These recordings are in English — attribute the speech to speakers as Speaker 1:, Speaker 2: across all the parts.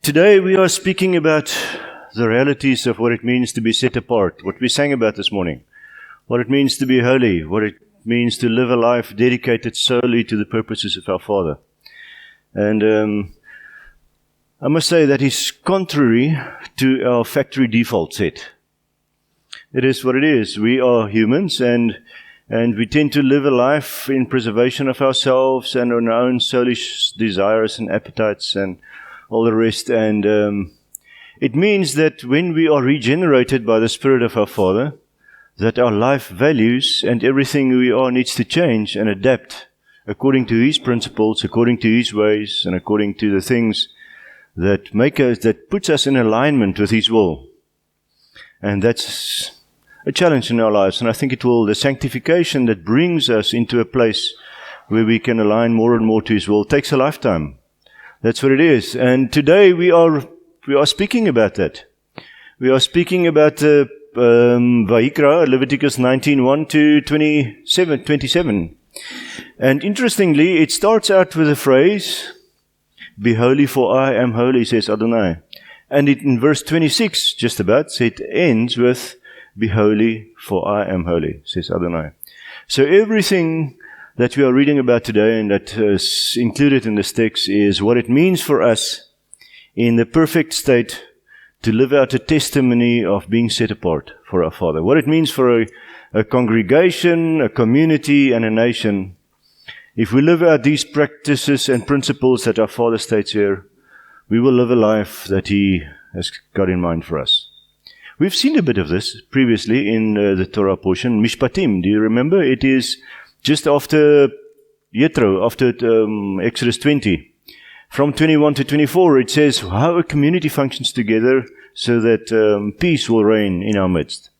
Speaker 1: Today we are speaking about the realities of what it means to be set apart, what we sang about this morning, what it means to be holy, what it means to live a life dedicated solely to the purposes of our Father. And I must say that is contrary to our factory default set. It is what it is. We are humans and we tend to live a life in preservation of ourselves and on our own soulish desires and appetites and all the rest. And it means that when we are regenerated by the Spirit of our Father, that our life values and everything we are needs to change and adapt according to His principles, according to His ways, and according to the things that make us, that puts us in alignment with His will. And that's a challenge in our lives. And I think the sanctification that brings us into a place where we can align more and more to His will takes a lifetime. That's what it is. And today we are speaking about that. We are speaking about Vayikra, Leviticus 19:1 to 27. And interestingly, it starts out with a phrase, "Be holy, for I am holy," says Adonai. And in verse 26, just about, it ends with, "Be holy, for I am holy," says Adonai. So everything that we are reading about today and that is included in this text is what it means for us in the perfect state to live out a testimony of being set apart for our Father. What it means for a congregation, a community, and a nation. If we live out these practices and principles that our Father states here, we will live a life that He has got in mind for us. We've seen a bit of this previously in the Torah portion, Mishpatim. Do you remember? It is just after Yethro, after Exodus 20. From 21 to 24, it says how a community functions together so that peace will reign in our midst.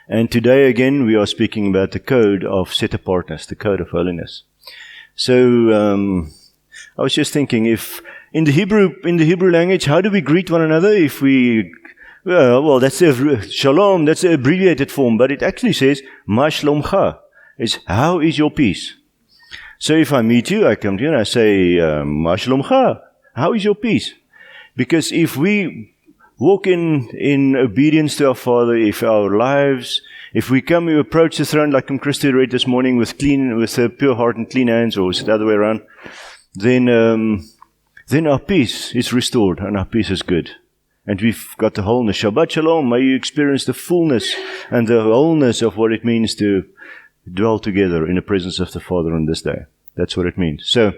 Speaker 1: And today again, we are speaking about the code of set apartness, the code of holiness. So I was just thinking, if in the Hebrew language, how do we greet one another? If we well, that's shalom, that's the abbreviated form, but it actually says ma shlomcha. It's how is your peace? So if I meet you, I come to you and I say ma shlomcha, how is your peace? Because if we walk in obedience to our Father, if we approach the throne like Christy read this morning with a pure heart and clean hands, or is it the other way around, then our peace is restored and our peace is good. And we've got the wholeness. Shabbat Shalom, may you experience the fullness and the wholeness of what it means to dwell together in the presence of the Father on this day. That's what it means. So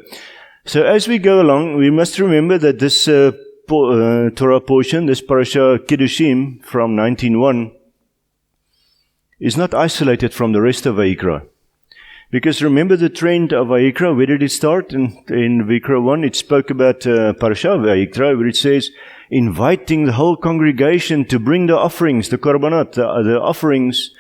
Speaker 1: as we go along, we must remember that this Torah portion, this parasha Kedoshim from 19:1, is not isolated from the rest of Vayikra. Because remember the trend of Vayikra, where did it start? In Vayikra 1, it spoke about parasha Vayikra, where it says, inviting the whole congregation to bring the offerings, the korbanot, the offerings,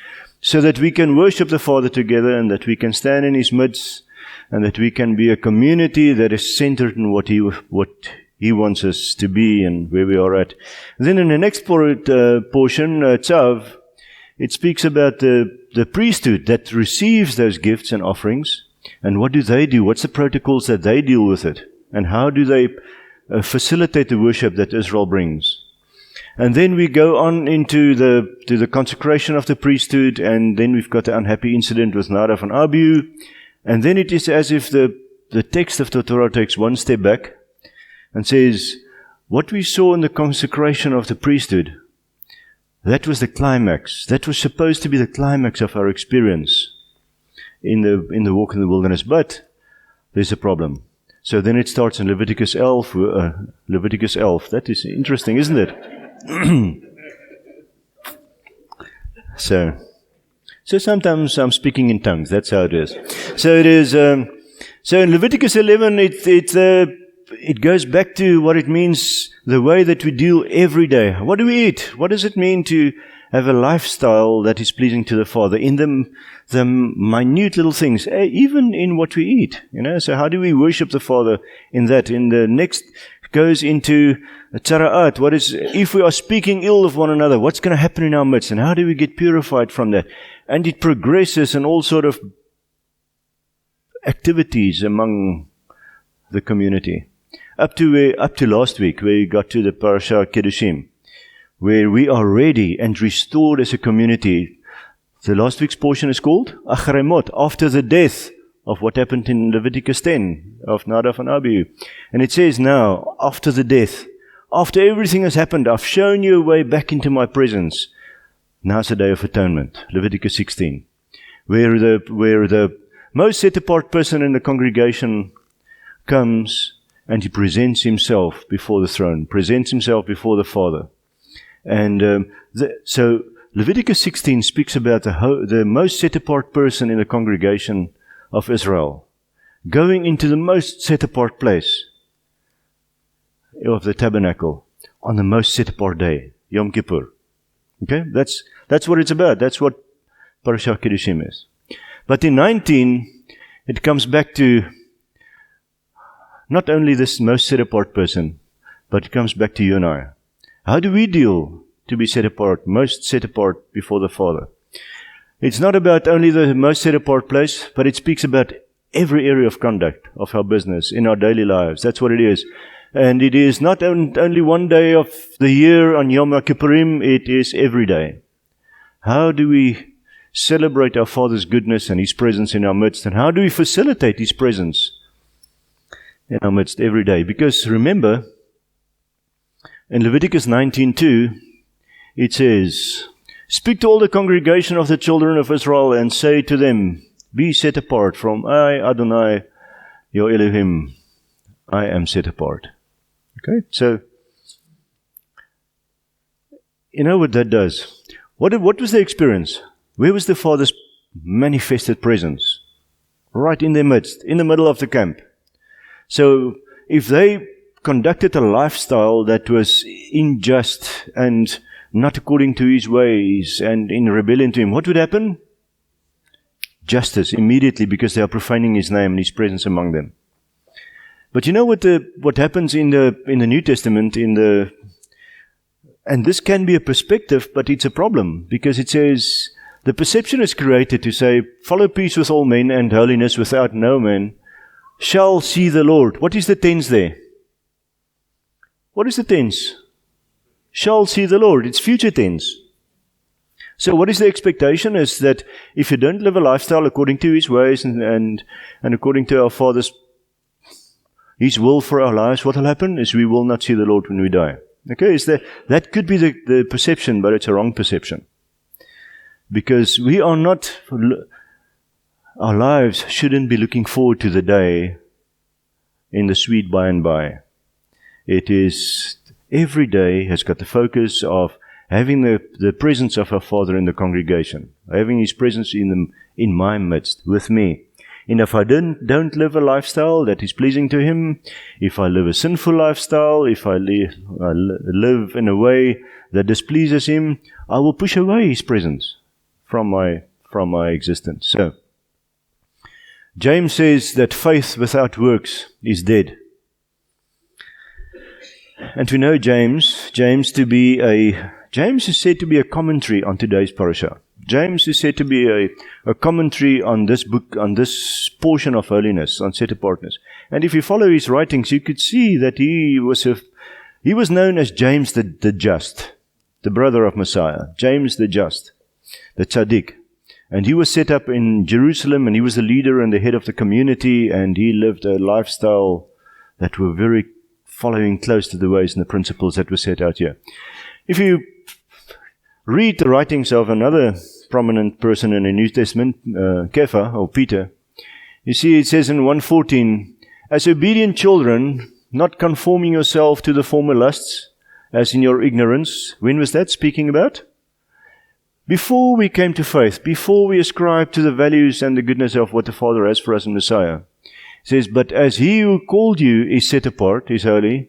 Speaker 1: so that we can worship the Father together and that we can stand in His midst and that we can be a community that is centered in what He wants us to be and where we are at. And then in the next portion, Tzav, it speaks about the priesthood that receives those gifts and offerings. And what do they do? What's the protocols that they deal with it? And how do they facilitate the worship that Israel brings? And then we go on into the consecration of the priesthood, and then we've got the unhappy incident with Nadav and Abihu. And then it is as if the text of the Torah takes one step back and says, what we saw in the consecration of the priesthood, that was the climax. That was supposed to be the climax of our experience in the walk in the wilderness. But there's a problem. So then it starts in Leviticus 11. That is interesting, isn't it? So sometimes I'm speaking in tongues. That's how it is. So it is. So in Leviticus 11, it goes back to what it means, the way that we deal every day. What do we eat? What does it mean to have a lifestyle that is pleasing to the Father in the minute little things, even in what we eat? So how do we worship the Father in that? In the next goes into tzara'at. What is, if we are speaking ill of one another, what's going to happen in our midst, and how do we get purified from that? And it progresses in all sort of activities among the community. up to last week, where we got to the parasha Kedoshim, where we are ready and restored as a community. The last week's portion is called Achremot, after the death of what happened in Leviticus 10 of Nadav and Abihu. And it says now, after the death, after everything has happened, I've shown you a way back into my presence. Now's the Day of Atonement, Leviticus 16, where the most set apart person in the congregation comes and he presents himself before the throne, presents himself before the Father. And so Leviticus 16 speaks about the most set apart person in the congregation of Israel going into the most set apart place of the tabernacle on the most set apart day, Yom Kippur. Okay, that's what it's about. That's what Parashat Kedoshim is. But in 19, it comes back to not only this most set apart person, but it comes back to you and I. How do we deal to be set apart, most set apart before the Father? It's not about only the most set apart place, but it speaks about every area of conduct of our business, in our daily lives. That's what it is. And it is not only one day of the year on Yom Kippurim, it is every day. How do we celebrate our Father's goodness and His presence in our midst? And how do we facilitate His presence in our midst every day? Because remember, in Leviticus 19:2, it says, "Speak to all the congregation of the children of Israel and say to them, be set apart from I, Adonai, your Elohim. I am set apart." Okay, so, you know what that does? What was the experience? Where was the Father's manifested presence? Right in their midst, in the middle of the camp. So, if they conducted a lifestyle that was unjust and not according to His ways and in rebellion to Him, what would happen? Justice immediately, because they are profaning His name and His presence among them. But you know what happens in the New Testament, and this can be a perspective, but it's a problem, because it says the perception is created to say, follow peace with all men and holiness without no man shall see the Lord. What is the tense there? What is the tense? Shall see the Lord. It's future tense. So what is the expectation is that if you don't live a lifestyle according to His ways and according to our Father's His will for our lives, what will happen is we will not see the Lord when we die. Okay, that could be the perception, but it's a wrong perception. Because we are not, our lives shouldn't be looking forward to the day in the sweet by and by. It is, every day has got the focus of having the presence of our Father in the congregation, having His presence in my midst, with me. And if I don't live a lifestyle that is pleasing to Him, if I live a sinful lifestyle, if I live in a way that displeases Him, I will push away His presence from my existence. So, James says that faith without works is dead. And we know James is said to be a commentary on today's parasha. James is said to be a commentary on this book, on this portion of holiness, on set apartness. And if you follow his writings, you could see that he was known as James the Just, the brother of Messiah. James the Just, the Tzaddik. And he was set up in Jerusalem, and he was the leader and the head of the community, and he lived a lifestyle that were very following close to the ways and the principles that were set out here. If you read the writings of another prominent person in the New Testament, Kepha, or Peter, you see it says in 1:14, "As obedient children, not conforming yourself to the former lusts, as in your ignorance." When was that speaking about? Before we came to faith, before we ascribed to the values and the goodness of what the Father has for us in Messiah. It says, "But as He who called you is set apart, is holy,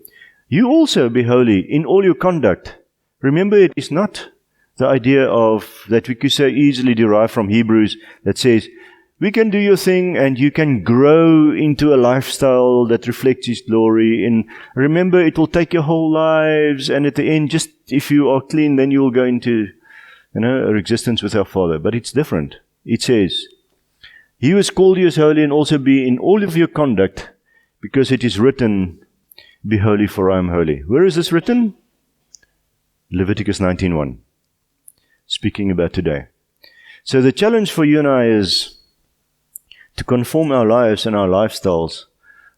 Speaker 1: you also be holy in all your conduct." Remember, it is not the idea of that we could so easily derive from Hebrews that says, we can do your thing and you can grow into a lifestyle that reflects His glory. And remember, it will take your whole lives, and at the end, just if you are clean, then you will go into a existence with our Father. But it's different. It says, "He who has called you is holy, and also be in all of your conduct, because it is written, Be holy, for I am holy. Where is this written? Leviticus 19:1. Speaking about today. So the challenge for you and I is to conform our lives and our lifestyles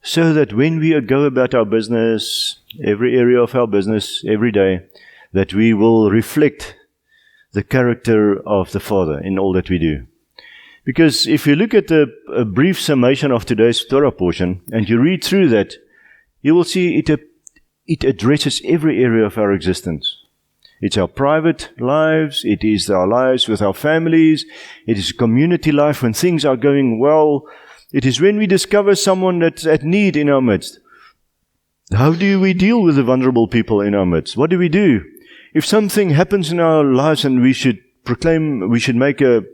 Speaker 1: so that when we go about our business, every area of our business, every day, that we will reflect the character of the Father in all that we do. Because if you look at a brief summation of today's Torah portion, and you read through that, you will see it addresses every area of our existence. It's our private lives, it is our lives with our families, it is community life when things are going well, it is when we discover someone that's at need in our midst. How do we deal with the vulnerable people in our midst? What do we do? If something happens in our lives and we should make a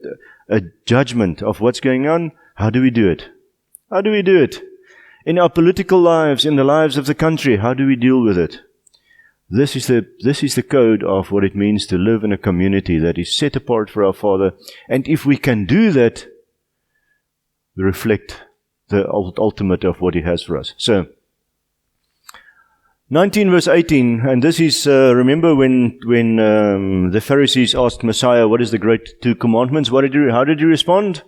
Speaker 1: judgment of what's going on, how do we do it? How do we do it? In our political lives, in the lives of the country, how do we deal with it? This is the code of what it means to live in a community that is set apart for our Father. And if we can do that, we reflect the ultimate of what He has for us. So, 19 verse 18, and this is, remember when the Pharisees asked Messiah, what is the great two commandments? How did he respond?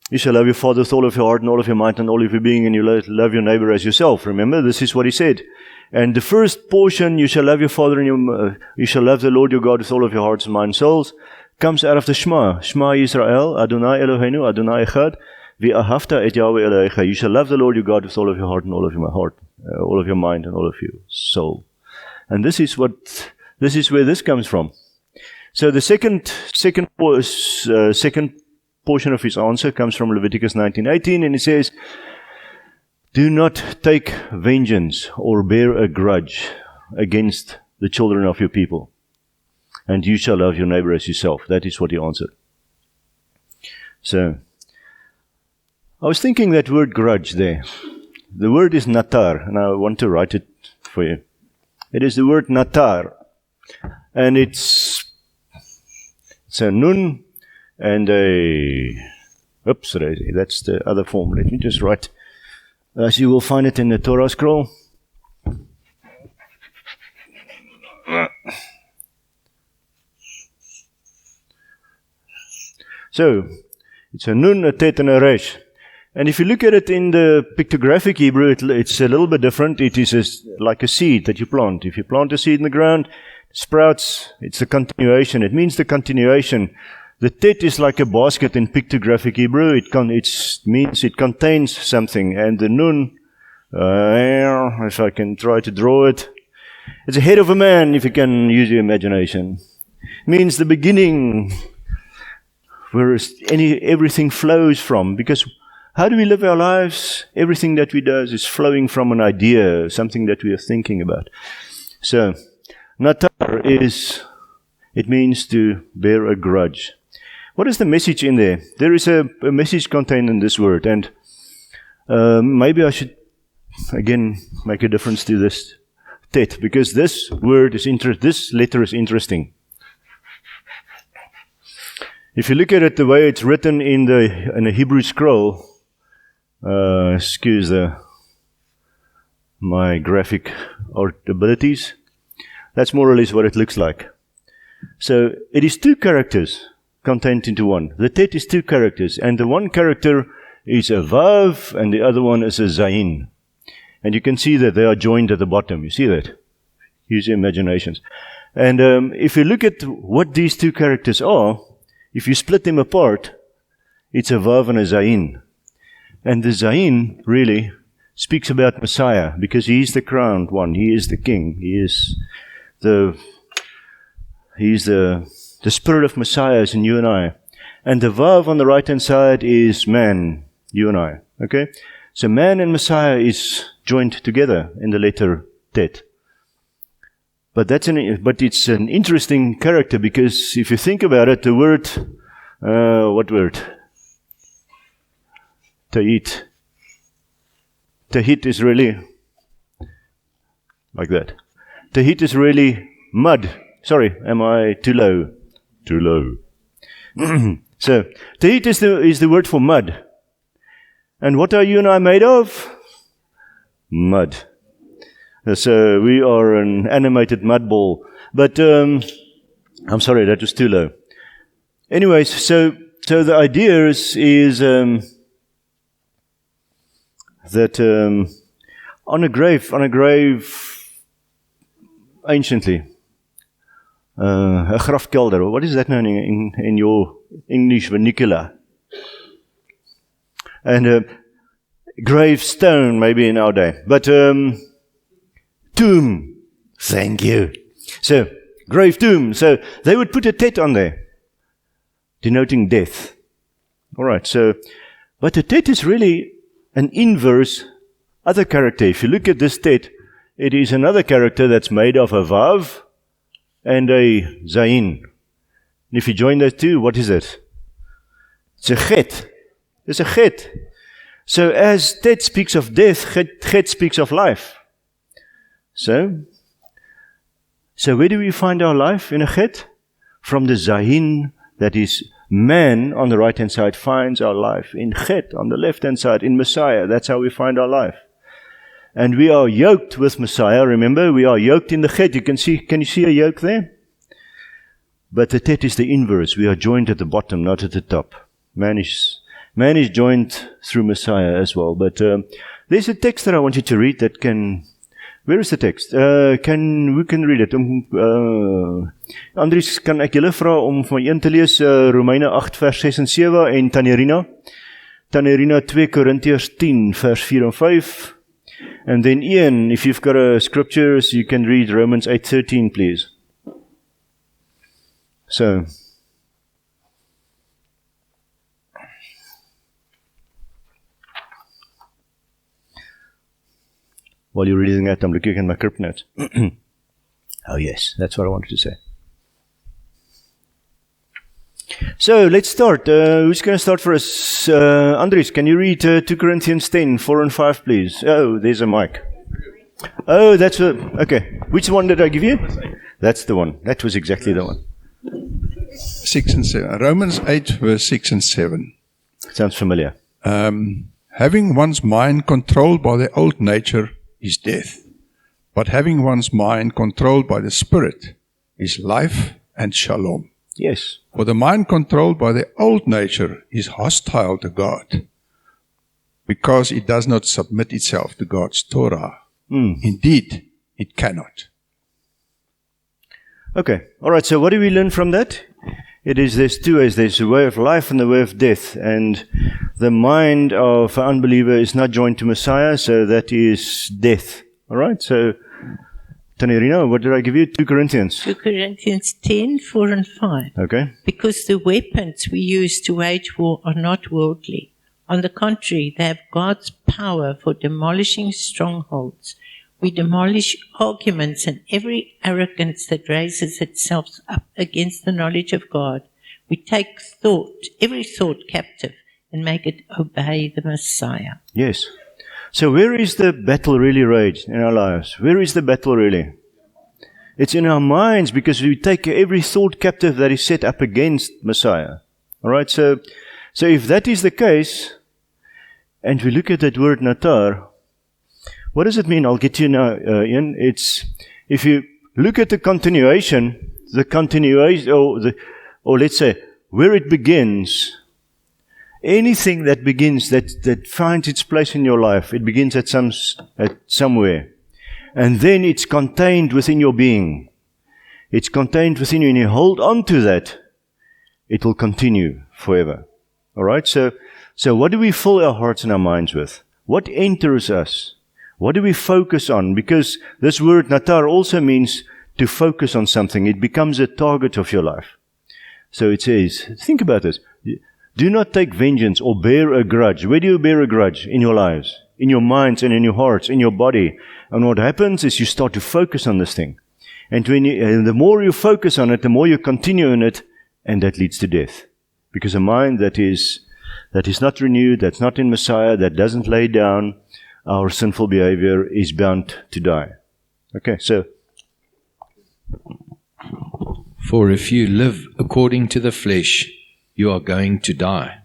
Speaker 1: You shall love your Father with all of your heart and all of your mind and all of your being, and you love your neighbor as yourself. Remember, this is what he said. And the first portion, you shall love your Father and you shall love the Lord your God with all of your hearts and mind and souls, comes out of the Shema. Shema Yisrael, Adonai Eloheinu, Adonai Echad, v'ahavta et Yahweh Elohecha. You shall love the Lord your God with all of your heart and all of your heart, all of your mind and all of your soul. And this is where this comes from. So the second portion of his answer comes from Leviticus 19:18, and it says, do not take vengeance or bear a grudge against the children of your people, and you shall love your neighbor as yourself. That is what he answered. So, I was thinking that word grudge there. The word is natar, and I want to write it for you. It is the word natar, and it's a nun and that's the other form. Let me just write, as you will find it in the Torah scroll. So, it's a nun, a tet, and a resh. And if you look at it in the pictographic Hebrew, it's a little bit different. It is like a seed that you plant. If you plant a seed in the ground, it sprouts, it's a continuation. It means the continuation. The tet is like a basket in pictographic Hebrew. It means it contains something. And the nun, if I can try to draw it, it's a head of a man, if you can use your imagination. It means the beginning, where everything flows from. Because how do we live our lives? Everything that we do is flowing from an idea, something that we are thinking about. So, natar it means to bear a grudge. What is the message in there? There is a message contained in this word, and maybe I should again make a difference to this tet, because this word is this letter is interesting. If you look at it the way it's written in a Hebrew scroll, excuse my graphic art abilities, that's more or less what it looks like. So it is two characters contained into one. The tet is two characters, and the one character is a vav, and the other one is a zayin. And you can see that they are joined at the bottom. You see that? Use your imaginations. And if you look at what these two characters are, if you split them apart, it's a vav and a zayin. And the zayin really speaks about Messiah, because he is the crowned one. He is the king. He is the spirit of Messiah is in you and I. And the vav on the right-hand side is man, you and I. Okay? So man and Messiah is joined together in the letter tet. But it's an interesting character, because if you think about it, the word, what word? Tahit. Tahit is really like that. Tahit is really mud. Sorry, am I too low? Too low. So, tahit is the word for mud. And what are you and I made of? Mud. So we are an animated mud ball. But I'm sorry, that was too low. Anyways, so the idea is that on a grave anciently, a grafkelder. What is that now in your English vernacular? And gravestone, maybe in our day. But tomb. Thank you. So, grave tomb. So, they would put a tet on there, denoting death. Alright, so, but the tet is really an inverse other character. If you look at this tet, it is another character that's made of a vav and a zayin. And if you join those two, what is it? It's a chet. It's a chet. So as tet speaks of death, chet speaks of life. So where do we find our life in a chet? From the zayin, that is man on the right hand side finds our life. In chet on the left hand side, in Messiah, that's how we find our life. And we are yoked with Messiah. Remember, we are yoked in the chet. Can you see a yoke there? But the tet is the inverse. We are joined at the bottom, not at the top. Man is joined through Messiah as well. But there's a text that I want you to read that can... Where is the text? Who can read it? Andries, kan ek julle vra om vir my een te lees, Romeine 8 vers 6 en 7 en Tannerina 2 Korintiërs 10 vers 4 en 5. And then Ian, if you've got a scriptures, you can read Romans 8:13, please. So, while you're reading that, I'm looking at my crypt notes. Oh yes, that's what I wanted to say. So, let's start. Who's going to start for us? Andries, can you read 2 Corinthians 10, 4 and 5, please? Oh, there's a mic. Oh, that's okay. Which one did I give you? That's the one. That was exactly the one.
Speaker 2: 6 and 7. Romans 8, verse 6 and 7.
Speaker 1: Sounds familiar.
Speaker 2: Having one's mind controlled by the old nature is death, but having one's mind controlled by the Spirit is life and shalom.
Speaker 1: Yes.
Speaker 2: For the mind controlled by the old nature is hostile to God, because it does not submit itself to God's Torah. Indeed, it cannot.
Speaker 1: Okay. All right. So what do we learn from that? There's two ways. There's the way of life and the way of death. And the mind of an unbeliever is not joined to Messiah, so that is death. All right. So, Tanirina, what did I give you? 2 Corinthians.
Speaker 3: 2 Corinthians 10, 4 and 5.
Speaker 1: Okay.
Speaker 3: Because the weapons we use to wage war are not worldly. On the contrary, they have God's power for demolishing strongholds. We demolish arguments and every arrogance that raises itself up against the knowledge of God. We take every thought captive and make it obey the Messiah.
Speaker 1: Yes. So where is the battle really raged in our lives? Where is the battle really? It's in our minds, because we take every thought captive that is set up against Messiah. All right. So if that is the case, and we look at that word natar, what does it mean? I'll get to you now, Ian. If you look at the continuation, or let's say where it begins. Anything that begins, that finds its place in your life, it begins at somewhere. And then it's contained within your being. It's contained within you, and you hold on to that, it will continue forever. Alright? So what do we fill our hearts and our minds with? What enters us? What do we focus on? Because this word natar also means to focus on something. It becomes a target of your life. So it says, think about this. Do not take vengeance or bear a grudge. Where do you bear a grudge? In your lives, in your minds and in your hearts, in your body. And what happens is you start to focus on this thing. And the more you focus on it, the more you continue in it, and that leads to death. Because a mind that is not renewed, that's not in Messiah, that doesn't lay down our sinful behavior, is bound to die. Okay, so.
Speaker 4: For if you live according to the flesh, you are going to die.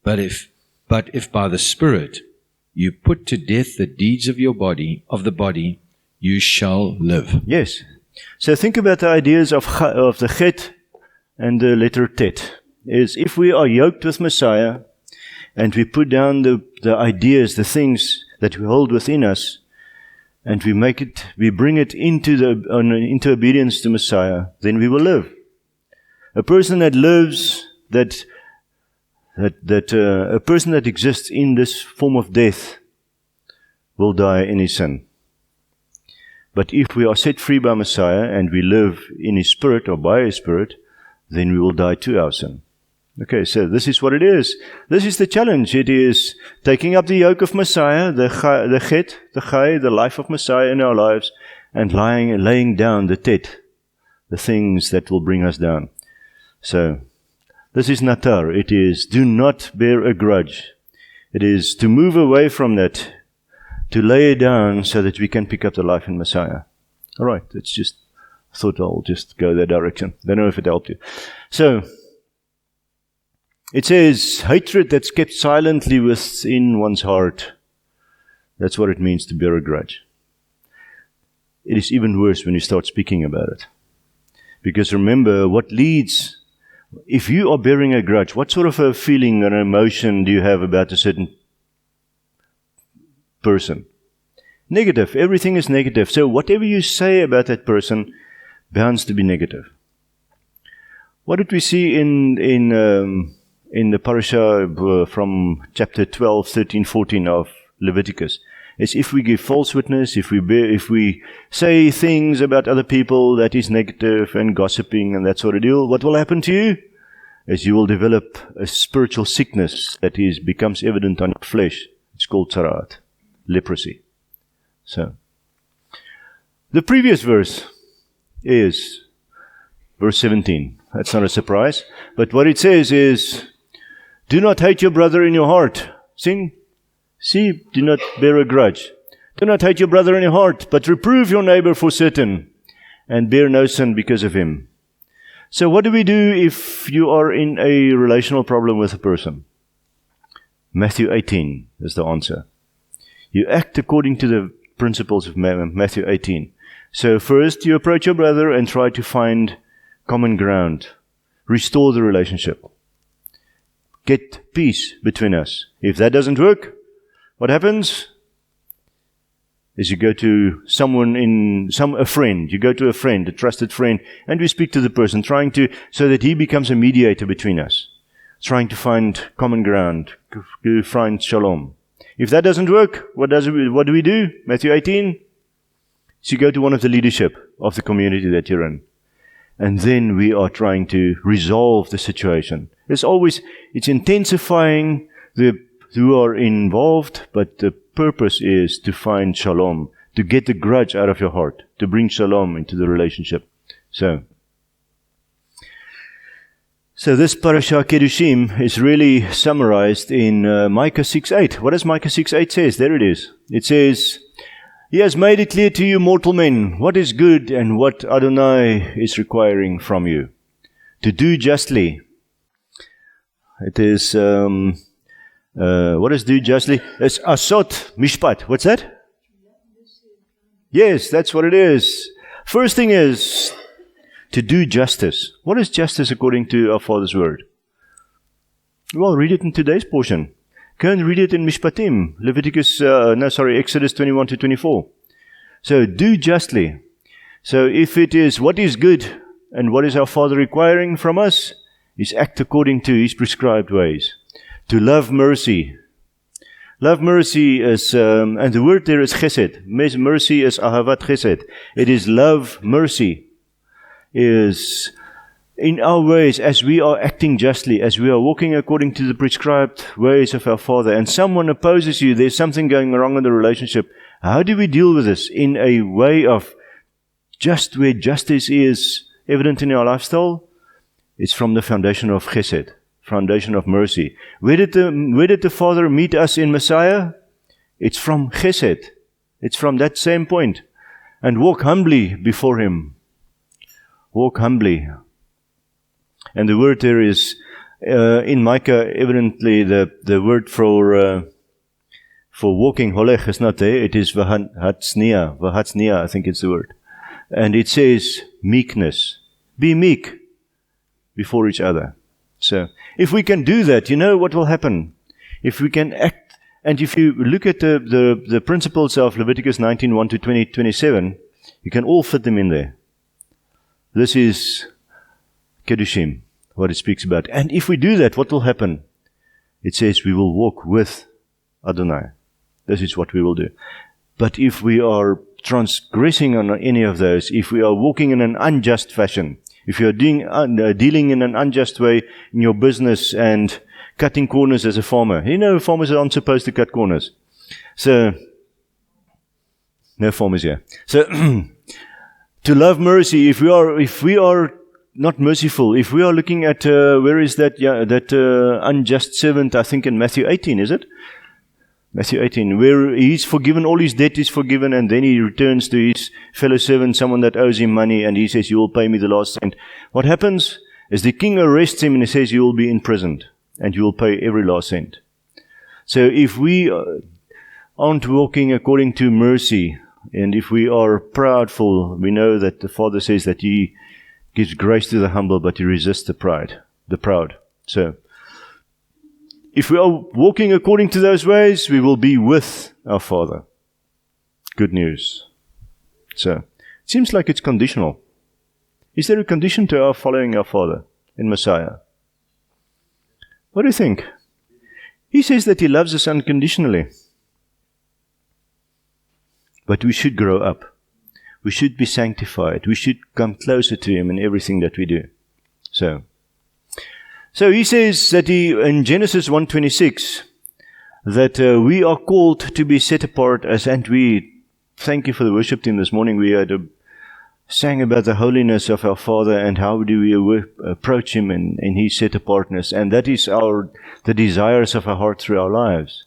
Speaker 4: But if by the Spirit you put to death the deeds of the body, you shall live.
Speaker 1: Yes. So think about the ideas of the chet and the letter tet. Is if we are yoked with Messiah and we put down the ideas, the things that we hold within us, and we bring it into obedience to Messiah, then we will live. A person that lives, a person that exists in this form of death will die in his sin. But if we are set free by Messiah and we live in His Spirit or by His Spirit, then we will die to our sin. Okay, so this is what it is. This is the challenge. It is taking up the yoke of Messiah, the chet, the chai, the life of Messiah in our lives, and laying down the tet, the things that will bring us down. So, this is natar. It is do not bear a grudge. It is to move away from that, to lay it down so that we can pick up the life in Messiah. All right, I thought I'll just go that direction. Don't know if it helped you. So, it says, hatred that's kept silently within one's heart. That's what it means to bear a grudge. It is even worse when you start speaking about it. Because remember, if you are bearing a grudge, what sort of a feeling or emotion do you have about a certain person? Negative. Everything is negative. So whatever you say about that person bounds to be negative. What did we see in the parasha from chapter 12, 13, 14 of Leviticus? Is if we give false witness, if we say things about other people that is negative and gossiping and that sort of deal, what will happen to you? Is you will develop a spiritual sickness that becomes evident on your flesh. It's called tzaraat, leprosy. So, the previous verse is verse 17. That's not a surprise. But what it says is, do not hate your brother in your heart. See, do not bear a grudge. Do not hate your brother in your heart, but reprove your neighbor for certain, and bear no sin because of him. So what do we do if you are in a relational problem with a person? Matthew 18 is the answer. You act according to the principles of Matthew 18. So first you approach your brother and try to find common ground. Restore the relationship. Get peace between us. If that doesn't work, what happens is you go to a friend. You go to a friend, a trusted friend, and we speak to the person, so that he becomes a mediator between us, trying to find common ground, to find shalom. If that doesn't work, what do we do? Matthew 18. So you go to one of the leadership of the community that you're in. And then we are trying to resolve the situation. It's intensifying who are involved, but the purpose is to find shalom, to get the grudge out of your heart, to bring shalom into the relationship. So this parasha Kedoshim is really summarized in Micah 6:8. What does Micah 6:8 says? There it is. It says, He has made it clear to you, mortal men, what is good and what Adonai is requiring from you. To do justly. It is, what is do justly? It's asot mishpat. What's that? Yes, that's what it is. First thing is to do justice. What is justice according to our Father's word? Well, read it in today's portion. Go and read it in Mishpatim, Exodus 21 to 24. So do justly. So if it is what is good and what is our Father requiring from us, is act according to His prescribed ways. To love mercy. Love mercy is, and the word there is chesed. Mercy is ahavat chesed. It is love, mercy. Is in our ways, as we are acting justly, as we are walking according to the prescribed ways of our Father, and someone opposes you, there's something going wrong in the relationship. How do we deal with this? In a way of just where justice is evident in our lifestyle? It's from the foundation of chesed, foundation of mercy. Where did the Father meet us in Messiah? It's from chesed. It's from that same point. And walk humbly before Him. Walk humbly. And the word there is, in Micah, evidently the word for walking, holech is not there, it is vahatznia, I think it's the word. And it says meekness. Be meek before each other. So, if we can do that, you know what will happen? If we can act, and if you look at the principles of Leviticus 19, 1 to 20, 27, you can all fit them in there. This is Kedoshim, what it speaks about. And if we do that, what will happen? It says we will walk with Adonai. This is what we will do. But if we are transgressing on any of those, if we are walking in an unjust fashion, if you are dealing in an unjust way in your business and cutting corners as a farmer, you know farmers aren't supposed to cut corners. So, no farmers here. So, to love mercy, if we are not merciful, if we are looking at, where is that unjust servant, I think in Matthew 18, is it? Matthew 18, where he's forgiven, all his debt is forgiven, and then he returns to his fellow servant, someone that owes him money, and he says, you will pay me the last cent. What happens is the king arrests him and he says, you will be imprisoned, and you will pay every last cent. So if we aren't walking according to mercy, and if we are proudful, we know that the Father says that He gives grace to the humble, but He resists the proud. So, if we are walking according to those ways, we will be with our Father. Good news. So, it seems like it's conditional. Is there a condition to our following our Father in Messiah? What do you think? He says that He loves us unconditionally. But we should grow up. We should be sanctified. We should come closer to Him in everything that we do. So He says that in Genesis 1:26, that we are called to be set apart and we thank you for the worship team this morning. We had sang about the holiness of our Father and how do we approach Him in His set apartness. And that is the desires of our heart through our lives.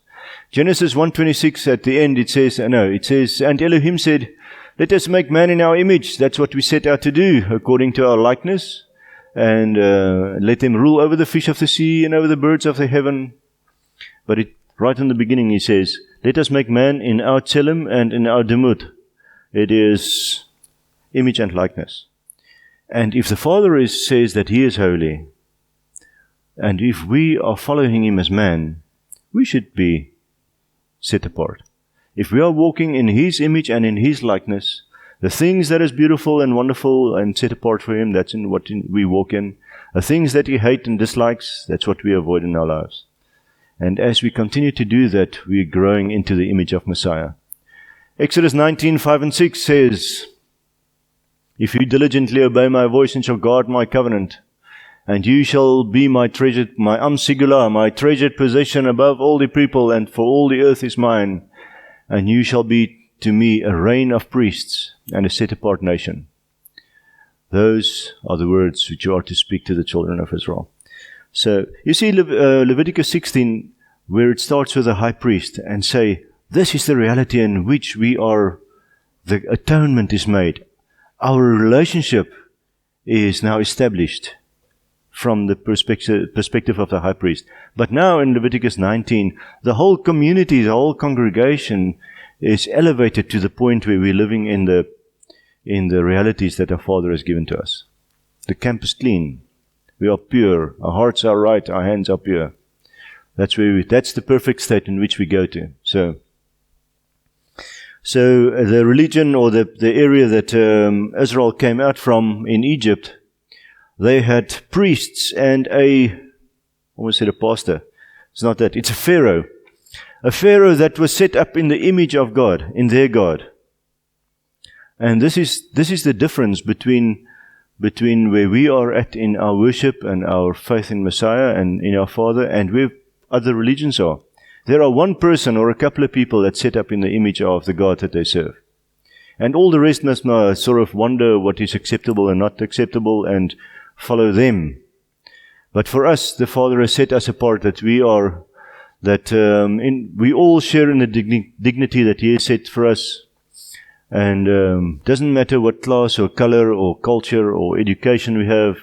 Speaker 1: Genesis 1:26 at the end, it says, and Elohim said, let us make man in our image. That's what we set out to do, according to our likeness. And let them rule over the fish of the sea and over the birds of the heaven. But right in the beginning He says, let us make man in our tselem and in our demut. It is image and likeness. And if the Father says that He is holy, and if we are following Him as man, we should be set apart. If we are walking in His image and in His likeness, the things that is beautiful and wonderful and set apart for Him, that's in what we walk in. The things that He hates and dislikes, that's what we avoid in our lives. And as we continue to do that, we are growing into the image of Messiah. Exodus 19:5-6 says, if you diligently obey my voice and shall guard my covenant, and you shall be my treasured, my singular, my treasured possession above all the people, and for all the earth is mine, and you shall be to me a reign of priests and a set-apart nation. Those are the words which you are to speak to the children of Israel. So, you see Leviticus 16, where it starts with a high priest and say, this is the reality in which the atonement is made. Our relationship is now established from the perspective of the high priest. But now in Leviticus 19, the whole community, the whole congregation is elevated to the point where we're living in the realities that our Father has given to us. The camp is clean. We are pure. Our hearts are right. Our hands are pure. That's the perfect state in which we go to. So the religion or the area that Israel came out from in Egypt, they had priests and I almost said a pastor. It's not that. It's a pharaoh. A pharaoh that was set up in the image of God, in their God. And this is the difference between where we are at in our worship and our faith in Messiah and in our Father and where other religions are. There are one person or a couple of people that set up in the image of the God that they serve. And all the rest must now sort of wonder what is acceptable and not acceptable and follow them. But for us, the Father has set us apart that we all share in the dignity that He has set for us. And doesn't matter what class or color or culture or education we have,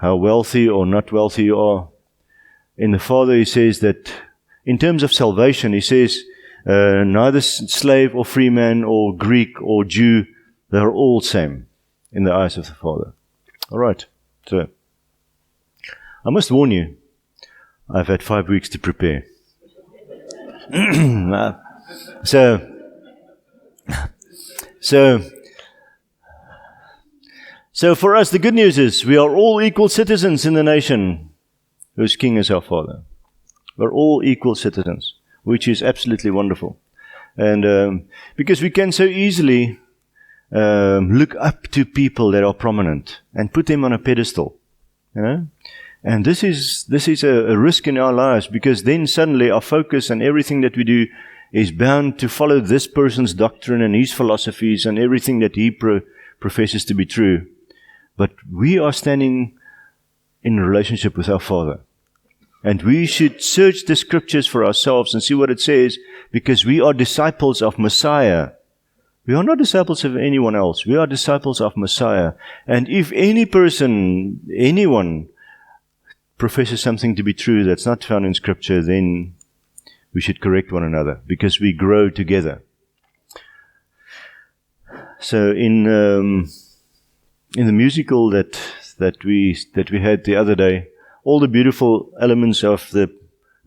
Speaker 1: how wealthy or not wealthy you are. In the Father, He says that in terms of salvation, he says, neither slave or free man or Greek or Jew, they are all same in the eyes of the Father. All right. So, I must warn you, I've had 5 weeks to prepare. So for us, the good news is we are all equal citizens in the nation whose king is our Father. We're all equal citizens, which is absolutely wonderful. And because we can so easily look up to people that are prominent and put them on a pedestal, you know. And this is a risk in our lives, because then suddenly our focus and everything that we do is bound to follow this person's doctrine and his philosophies and everything that he professes to be true. But we are standing in a relationship with our Father. And we should search the scriptures for ourselves and see what it says, because we are disciples of Messiah. We are not disciples of anyone else. We are disciples of Messiah. And if anyone professes something to be true that's not found in Scripture, then we should correct one another, because we grow together. So in the musical that we had the other day, all the beautiful elements of the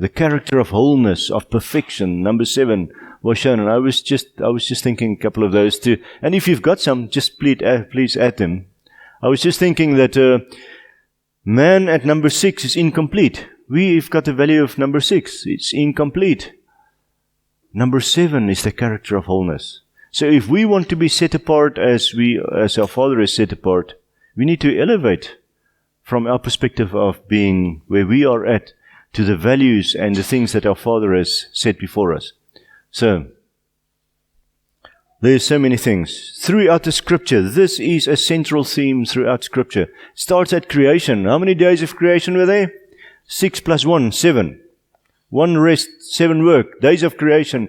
Speaker 1: character of wholeness, of perfection, number 7, was shown, and I was just thinking a couple of those too. And if you've got some, just please add them. I was just thinking that man at number 6 is incomplete. We've got the value of number 6. It's incomplete. Number 7 is the character of wholeness. So if we want to be set apart as our Father is set apart, we need to elevate from our perspective of being where we are at to the values and the things that our Father has set before us. So, there's so many things. Throughout the Scripture, this is a central theme throughout Scripture. It starts at creation. How many days of creation were there? 6 plus 1, 7. 1 rest, 7 work. Days of creation.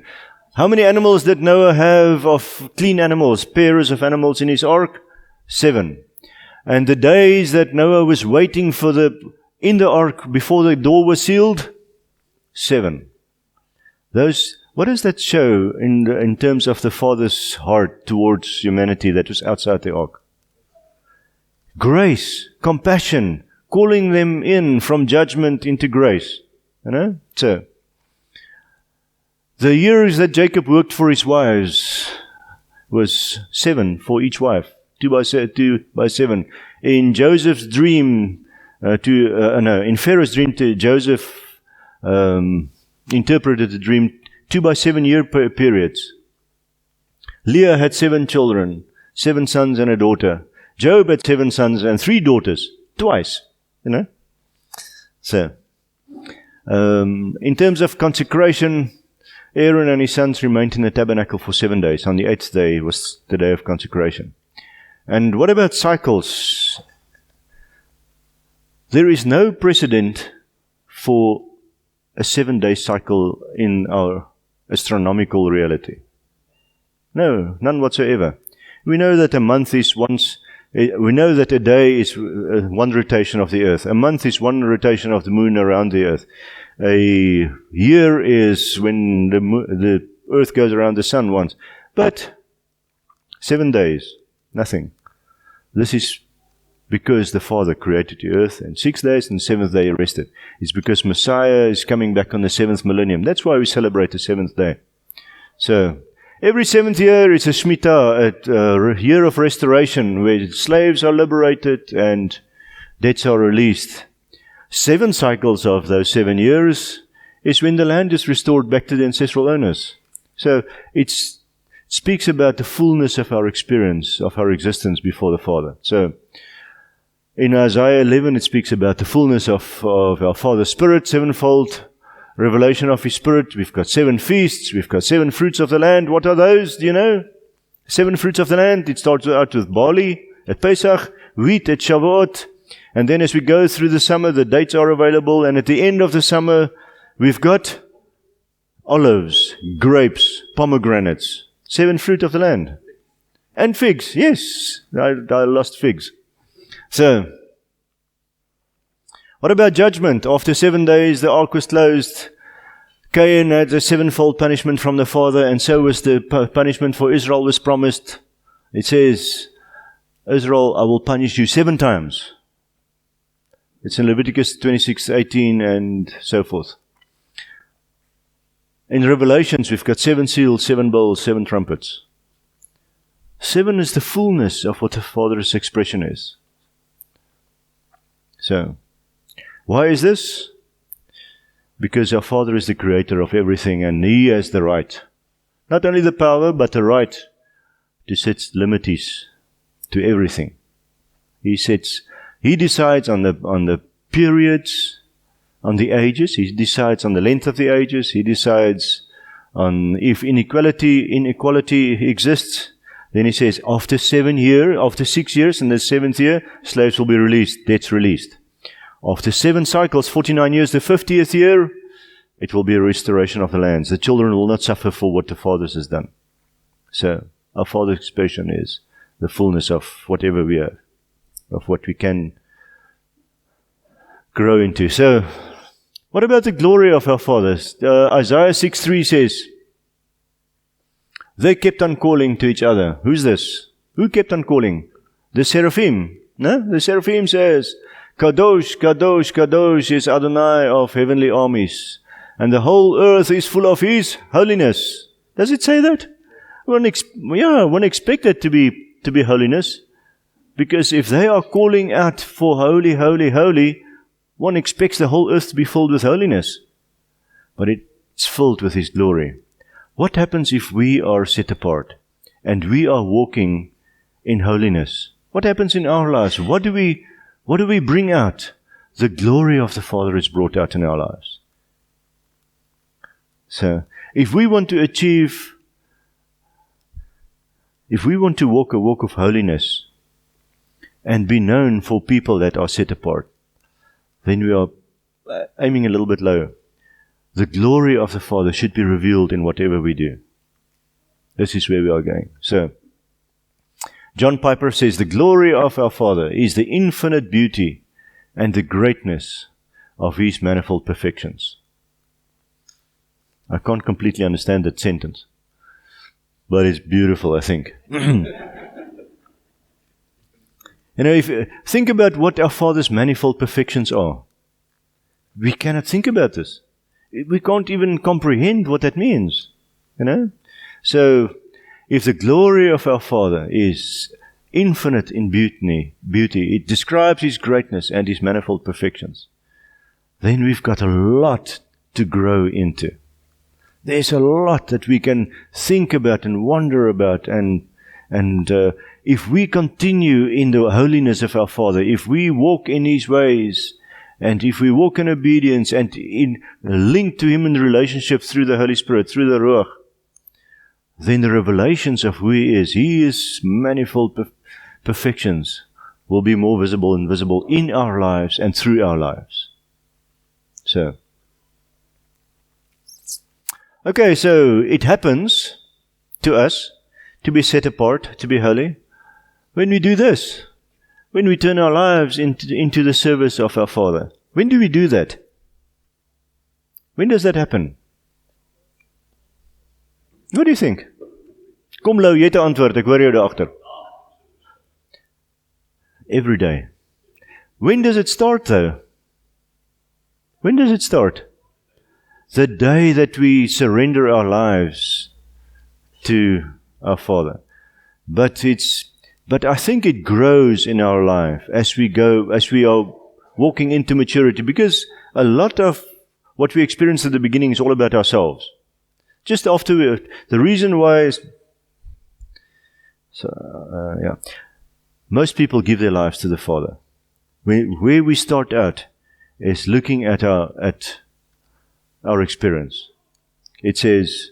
Speaker 1: How many animals did Noah have of clean animals, pairs of animals in his ark? 7. And the days that Noah was waiting in the ark before the door was sealed? 7. What does that show in terms of the Father's heart towards humanity that was outside the ark? Grace, compassion, calling them in from judgment into grace. You know? So, the years that Jacob worked for his wives was 7 for each wife. 2 by 7. In Joseph's dream, in Pharaoh's dream, Joseph interpreted the dream 2 by 7 year periods. Leah had 7 children, 7 sons and a daughter. Job had 7 sons and 3 daughters, twice, you know. So, in terms of consecration, Aaron and his sons remained in the tabernacle for 7 days. On the 8th day was the day of consecration. And what about cycles? There is no precedent for a 7-day cycle in our astronomical reality. No, none whatsoever. We know that a month is we know that a day is one rotation of the earth. A month is one rotation of the moon around the earth. A year is when the earth goes around the sun once. But 7 days, nothing. This is because the Father created the earth in 6 days and the 7th day he rested. It's because Messiah is coming back on the 7th millennium. That's why we celebrate the 7th day. So, every 7th year is a Shemitah, a year of restoration, where slaves are liberated and debts are released. 7 cycles of those 7 years is when the land is restored back to the ancestral owners. So, it speaks about the fullness of our experience, of our existence before the Father. So, in Isaiah 11, it speaks about the fullness of our Father's Spirit, 7-fold revelation of His Spirit. We've got 7 feasts. We've got 7 fruits of the land. What are those? Do you know? 7 fruits of the land. It starts out with barley at Pesach, wheat at Shavuot. And then as we go through the summer, the dates are available. And at the end of the summer, we've got olives, grapes, pomegranates. 7 fruit of the land. And figs. Yes, I lost figs. So, what about judgment? After 7 days, the ark was closed. Cain had a sevenfold punishment from the father, and so was the punishment for Israel was promised. It says, Israel, I will punish you 7 times. It's in Leviticus 26:18 and so forth. In Revelations, we've got 7 seals, 7 bowls, 7 trumpets. 7 is the fullness of what the Father's expression is. So, why is this? Because our Father is the creator of everything, and He has the right, not only the power, but the right to set limits to everything. He decides on the periods, on the ages. He decides on the length of the ages. He decides on if inequality exists. Then He says, after 6 years, in the 7th year, slaves will be released, debts released. After 7 cycles, 49 years, the 50th year, it will be a restoration of the lands. The children will not suffer for what the fathers has done. So, our Father's expression is the fullness of whatever we have, of what we can grow into. So, what about the glory of our fathers? Isaiah 6:3 says, they kept on calling to each other. Who's this? Who kept on calling? The seraphim. No? The seraphim says, Kadosh, Kadosh, Kadosh is Adonai of heavenly armies, and the whole earth is full of His holiness. Does it say that? One expect it to be holiness, because if they are calling out for holy, holy, holy, one expects the whole earth to be filled with holiness. But it's filled with His glory. What happens if we are set apart and we are walking in holiness? What happens in our lives? What do we bring out? The glory of the Father is brought out in our lives. So, if we want to walk a walk of holiness and be known for people that are set apart, then we are aiming a little bit low. The glory of the Father should be revealed in whatever we do. This is where we are going. So, John Piper says, the glory of our Father is the infinite beauty and the greatness of His manifold perfections. I can't completely understand that sentence, but it's beautiful, I think. If you think about what our Father's manifold perfections are, we cannot think about this. We can't even comprehend what that means. So, if the glory of our Father is infinite in beauty, it describes His greatness and His manifold perfections, then we've got a lot to grow into. There's a lot that we can think about and wonder about, and if we continue in the holiness of our Father, if we walk in His ways, and if we walk in obedience and in link to Him in relationship through the Holy Spirit, through the Ruach, then the revelations of who He is manifold perfections, will be more visible and visible in our lives and through our lives. So, okay, so it happens to us to be set apart, to be holy, when we do this. When we turn our lives into the service of our Father. When do we do that? When does that happen? What do you think? Kom Lou, jy het 'n antwoord, ek hoor jou daar agter. Every day. When does it start though? When does it start? The day that we surrender our lives to our Father. But I think it grows in our life as we are walking into maturity, because a lot of what we experience at the beginning is all about ourselves. Just after the reason why is, most people give their lives to the Father. Where we start out is looking at our experience. It says,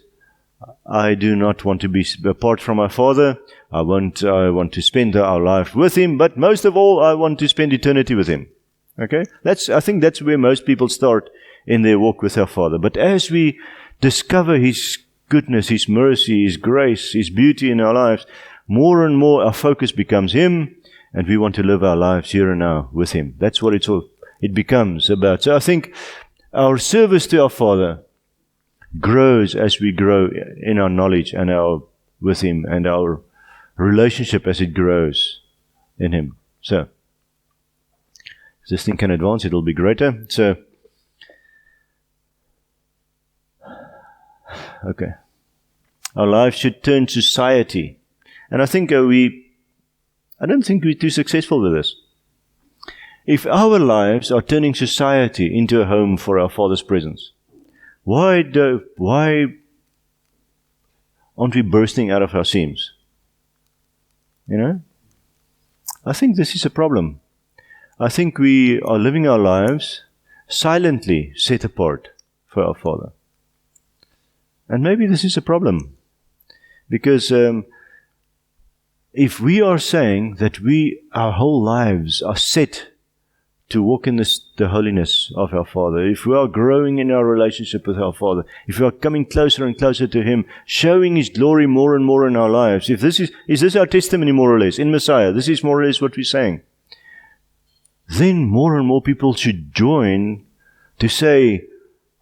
Speaker 1: I do not want to be apart from my Father. I want to spend our life with Him, but most of all, I want to spend eternity with Him. Okay? I think that's where most people start in their walk with our Father. But as we discover His goodness, His mercy, His grace, His beauty in our lives, more and more our focus becomes Him, and we want to live our lives here and now with Him. That's what it becomes about. So I think our service to our Father grows as we grow in our knowledge and with Him, and our relationship as it grows in Him. So, if this thing can advance, it'll be greater. So, okay. Our lives should turn society. And I think I don't think we're too successful with this. If our lives are turning society into a home for our Father's presence, why aren't we bursting out of our seams? You know? I think this is a problem. I think we are living our lives silently set apart for our Father. And maybe this is a problem. Because if we are saying that our whole lives are set to walk in the holiness of our Father, if we are growing in our relationship with our Father, if we are coming closer and closer to Him, showing His glory more and more in our lives, if this is this our testimony more or less in Messiah, this is more or less what we're saying, then more and more people should join to say,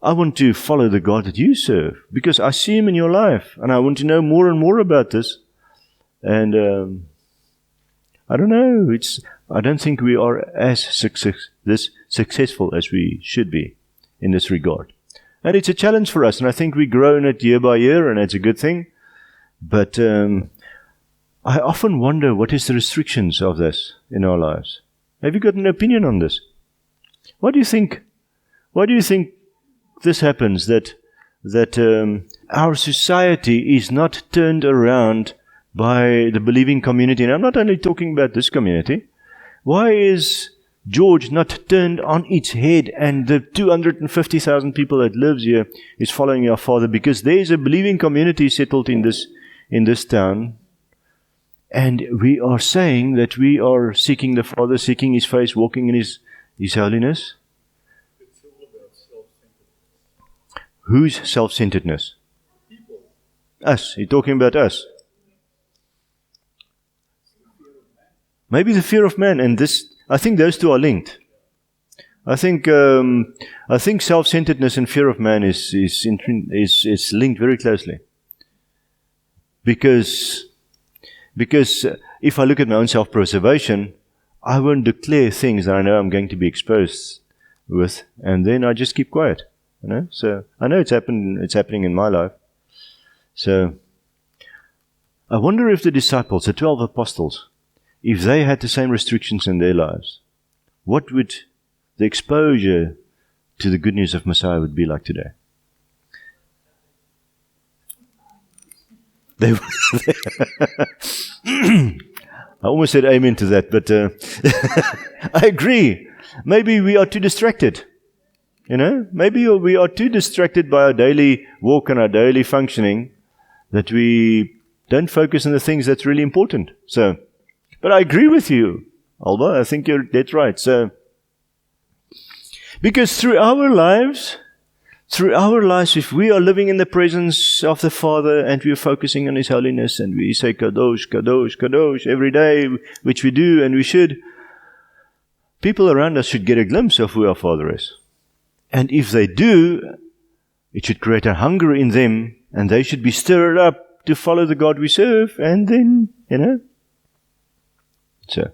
Speaker 1: I want to follow the God that you serve, because I see Him in your life, and I want to know more and more about this. And I don't know, I don't think we are as successful as we should be in this regard. And it's a challenge for us, and I think we grow in it year by year, and it's a good thing. But I often wonder, what is the restrictions of this in our lives? Have you got an opinion on this? What do you think? Why do you think this happens, that our society is not turned around by the believing community? And I'm not only talking about this community. Why is George not turned on its head, and the 250,000 people that lives here is following our Father? Because there is a believing community settled in this town, and we are saying that we are seeking the Father, seeking His face, walking in His holiness. Whose self-centeredness? Us. He's talking about us. Maybe the fear of man, and this. I think those two are linked. I think self-centeredness and fear of man is linked very closely. Because if I look at my own self-preservation, I won't declare things that I know I'm going to be exposed with, and then I just keep quiet. You know, so I know it's happening in my life. So I wonder if the disciples, the 12 apostles, if they had the same restrictions in their lives, what would the exposure to the good news of Messiah would be like today? I almost said amen to that, but I agree. Maybe we are too distracted. You know, maybe we are too distracted by our daily walk and our daily functioning that we don't focus on the things that's really important. So, but I agree with you, Alba. I think you're dead right. So, because through our lives, if we are living in the presence of the Father and we are focusing on His holiness and we say Kadosh, Kadosh, Kadosh every day, which we do and we should, people around us should get a glimpse of who our Father is. And if they do, it should create a hunger in them, and they should be stirred up to follow the God we serve, and then, you know. So.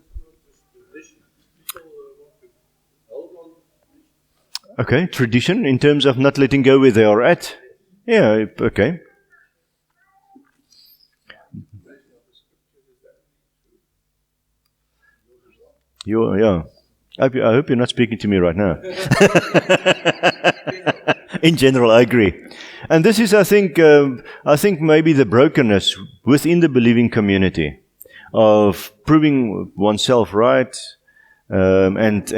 Speaker 1: Okay, tradition in terms of not letting go where they are at. Yeah, okay. Yeah. I hope you're not speaking to me right now. In general, I agree. And this is, I think maybe the brokenness within the believing community of proving oneself right, and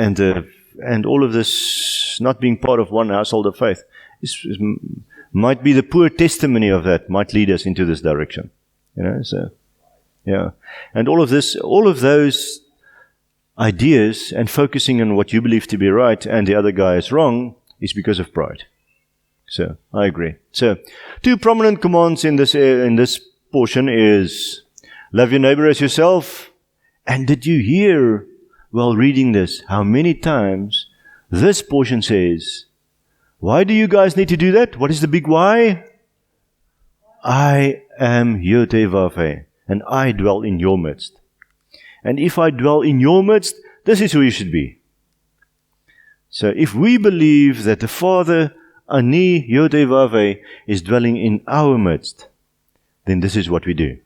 Speaker 1: all of this not being part of one household of faith might be the poor testimony of that, might lead us into this direction. You know, so yeah. And all of those ideas and focusing on what you believe to be right and the other guy is wrong is because of pride. So I agree. So 2 prominent commands in this portion is love your neighbor as yourself. And did you hear while reading this how many times this portion says Why do you guys need to do that? What is the big why? I am Yotevave, and I dwell in your midst. And if I dwell in your midst, this is who you should be. So if we believe that the Father, Ani Yotevave, is dwelling in our midst, then this is what we do.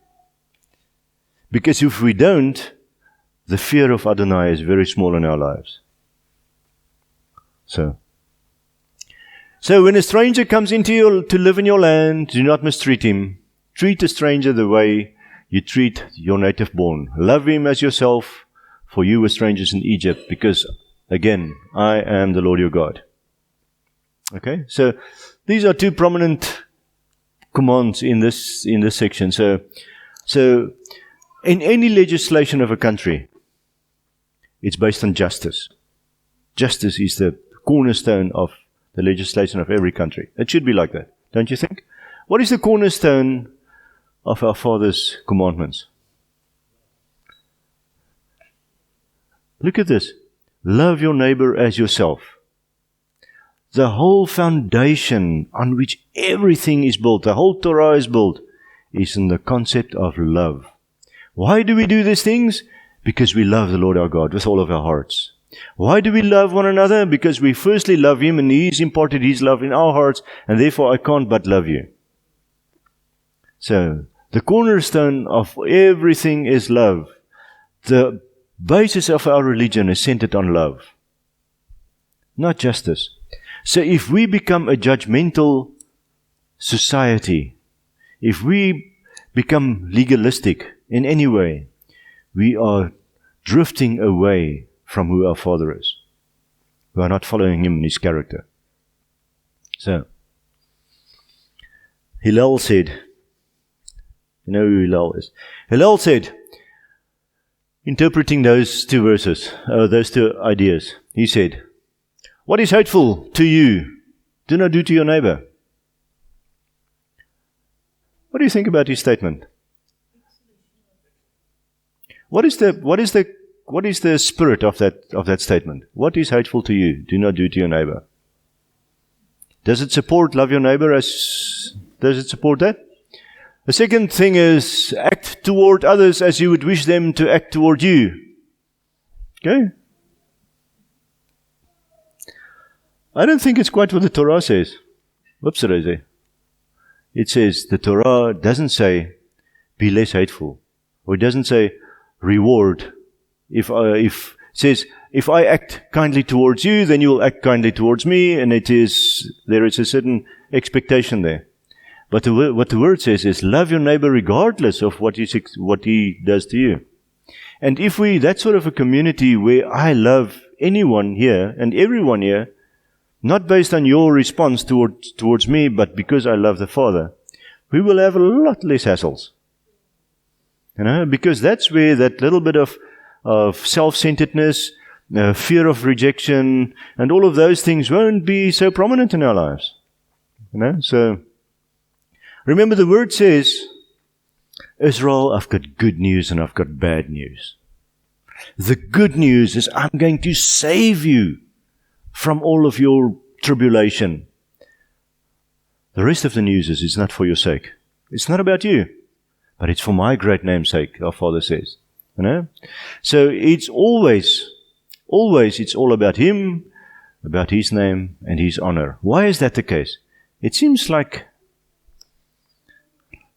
Speaker 1: Because if we don't, the fear of Adonai is very small in our lives. So when a stranger comes into to live in your land, do not mistreat him. Treat a stranger the way you treat your native born. Love him as yourself, for you were strangers in Egypt, because, again, I am the Lord your God. Okay, so these are two prominent commands in this section. So in any legislation of a country, it's based on justice. Justice is the cornerstone of the legislation of every country. It should be like that, don't you think? What is the cornerstone of our Father's commandments? Look at this. Love your neighbor as yourself. The whole foundation on which everything is built, the whole Torah is built, is in the concept of love. Why do we do these things? Because we love the Lord our God with all of our hearts. Why do we love one another? Because we firstly love Him, and He's imparted His love in our hearts, and therefore I can't but love you. So, the cornerstone of everything is love. The basis of our religion is centered on love, not justice. So if we become a judgmental society, if we become legalistic in any way, we are drifting away from who our Father is. We are not following Him in His character. So, Hillel said, you know who Hillel is? Hillel said, interpreting those two verses, those two ideas, he said, what is hateful to you, do not do to your neighbor. What do you think about his statement? What is the spirit of that statement? What is hateful to you, do not do to your neighbor? Does it support love your neighbor? Does it support that? The second thing is act toward others as you would wish them to act toward you. Okay? I don't think it's quite what the Torah says. Whoops, did I say? It says, the Torah doesn't say, be less hateful. Or it doesn't say, reward. It says, if I act kindly towards you, then you will act kindly towards me, and there is a certain expectation there. But what the word says is, love your neighbor regardless of what he does to you. And if that's sort of a community where I love anyone here and everyone here, not based on your response towards me, but because I love the Father, we will have a lot less hassles. You know, because that's where that little bit of self-centeredness, fear of rejection, and all of those things won't be so prominent in our lives. You know, so remember the word says, Israel, I've got good news and I've got bad news. The good news is I'm going to save you from all of your tribulation. The rest of the news is it's not for your sake. It's not about you, but it's for my great name's sake, our Father says. You know? So it's always it's all about Him, about His name and His honor. Why is that the case? It seems like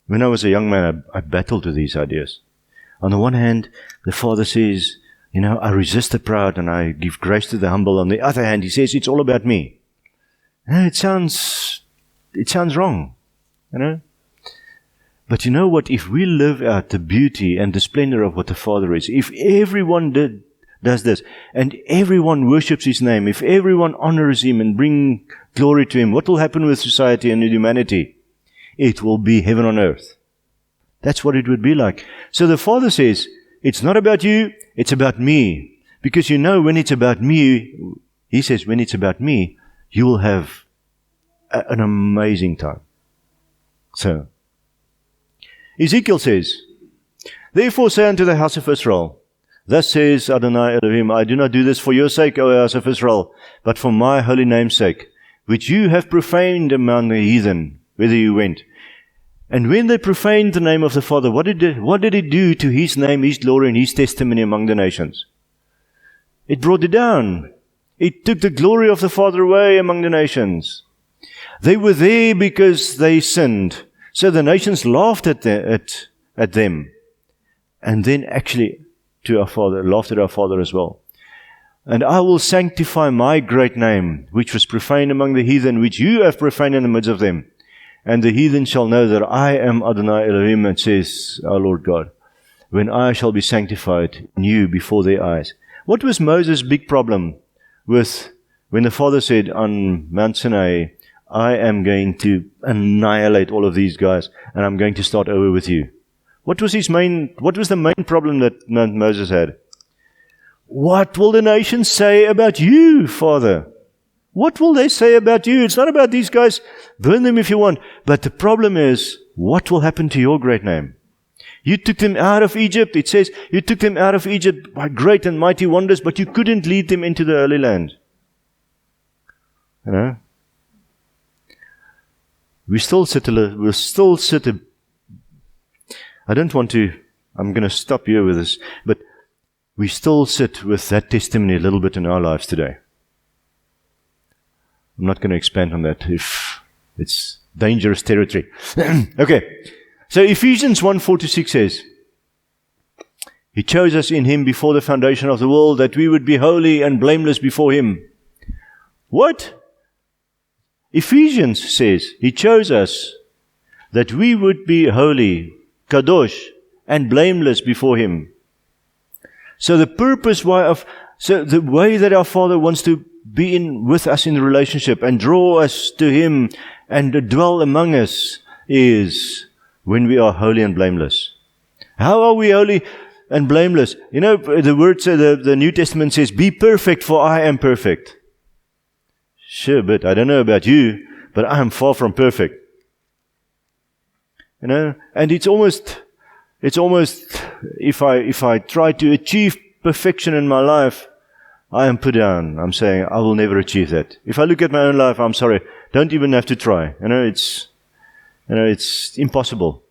Speaker 1: when I was a young man, I battled with these ideas. On the one hand, the Father says, you know, I resist the proud and I give grace to the humble. On the other hand, He says it's all about me. It sounds wrong, you know. But you know what? If we live out the beauty and the splendor of what the Father is, if everyone does this, and everyone worships His name, if everyone honors Him and bring glory to Him, what will happen with society and with humanity? It will be heaven on earth. That's what it would be like. So the Father says, it's not about you, it's about me. Because you know, when it's about me, He says, when it's about me, you will have an amazing time. So, Ezekiel says, therefore say unto the house of Israel, thus says Adonai Elohim, I do not do this for your sake, O house of Israel, but for my holy name's sake, which you have profaned among the heathen, whither you went. And when they profaned the name of the Father, what did it do to His name, His glory, and His testimony among the nations? It brought it down. It took the glory of the Father away among the nations. They were there because they sinned. So the nations laughed at them. And then actually to our Father, laughed at our Father as well. And I will sanctify my great name, which was profaned among the heathen, which you have profaned in the midst of them. And the heathen shall know that I am Adonai Elohim, and says our Lord God, when I shall be sanctified in you before their eyes. What was Moses' big problem with when the Father said on Mount Sinai, I am going to annihilate all of these guys, and I'm going to start over with you? What was the main problem that Moses had? What will the nations say about you, Father? What will they say about you? It's not about these guys. Burn them if you want. But the problem is, what will happen to your great name? You took them out of Egypt. It says you took them out of Egypt by great and mighty wonders, but you couldn't lead them into the Holy Land. You know? I'm going to stop here with this, but we still sit with that testimony a little bit in our lives today. I'm not going to expand on that if it's dangerous territory. Okay. So Ephesians 1:4-6 says, He chose us in Him before the foundation of the world that we would be holy and blameless before Him. What? Ephesians says He chose us that we would be holy, kadosh, and blameless before Him. So the the way that our Father wants to be with us in the relationship and draw us to Him and dwell among us is when we are holy and blameless. How are we holy and blameless? You know, the word, the New Testament says, be perfect for I am perfect. Sure, but I don't know about you, but I am far from perfect. You know, and it's almost, if I try to achieve perfection in my life, I am put down. I'm saying, I will never achieve that. If I look at my own life, I'm sorry, don't even have to try. It's impossible.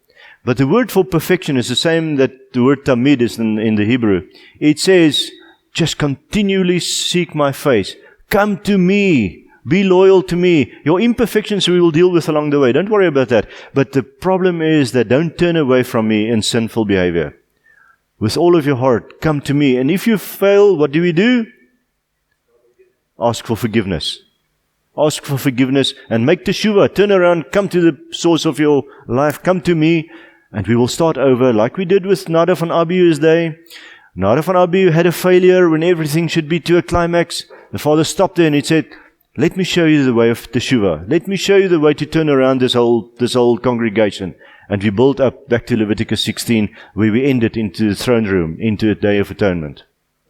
Speaker 1: But the word for perfection is the same that the word tamid is in the Hebrew. It says, just continually seek my face. Come to me. Be loyal to me. Your imperfections we will deal with along the way. Don't worry about that. But the problem is that don't turn away from me in sinful behavior. With all of your heart, come to me. And if you fail, what do we do? Ask for forgiveness. Ask for forgiveness and make teshuvah. Turn around, come to the source of your life, come to me, and we will start over like we did with Nadav and Abihu's day. Nadav and Abihu had a failure when everything should be to a climax. The Father stopped there and He said, let me show you the way of teshuvah. Let me show you the way to turn around this whole congregation. And we built up back to Leviticus 16, where we ended into the throne room, into a day of atonement.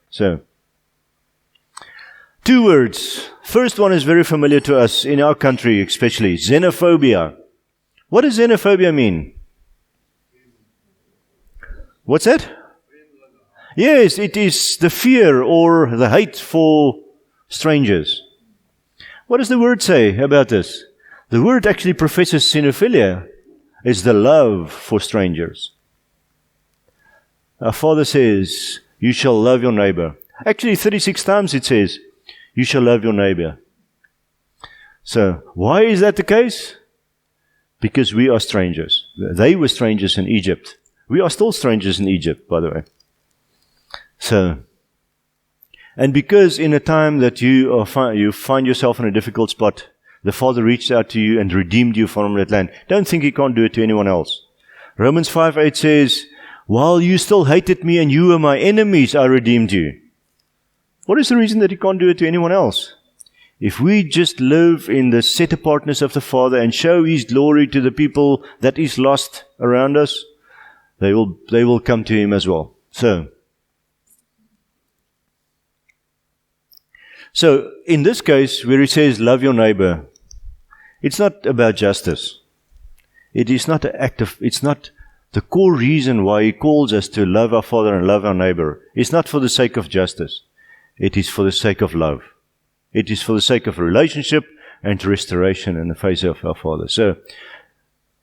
Speaker 1: So, 2 words. First one is very familiar to us in our country, especially xenophobia. What does xenophobia mean? What's that? Yes, it is the fear or the hate for strangers. What does the word say about this? The word actually professes xenophilia. It's the love for strangers. Our Father says, you shall love your neighbor. Actually, 36 times it says, you shall love your neighbor. So, why is that the case? Because we are strangers. They were strangers in Egypt. We are still strangers in Egypt, by the way. So, and because in a time that you find yourself in a difficult spot, the Father reached out to you and redeemed you from that land. Don't think He can't do it to anyone else. Romans 5:8 says, while you still hated me and you were my enemies, I redeemed you. What is the reason that He can't do it to anyone else? If we just live in the set-apartness of the Father and show His glory to the people that is lost around us, they will come to Him as well. So, in this case, where He says, love your neighbor, it's not about justice. It is not it's not the core reason why He calls us to love our Father and love our neighbor. It's not for the sake of justice. It is for the sake of love. It is for the sake of a relationship and restoration in the face of our Father. So,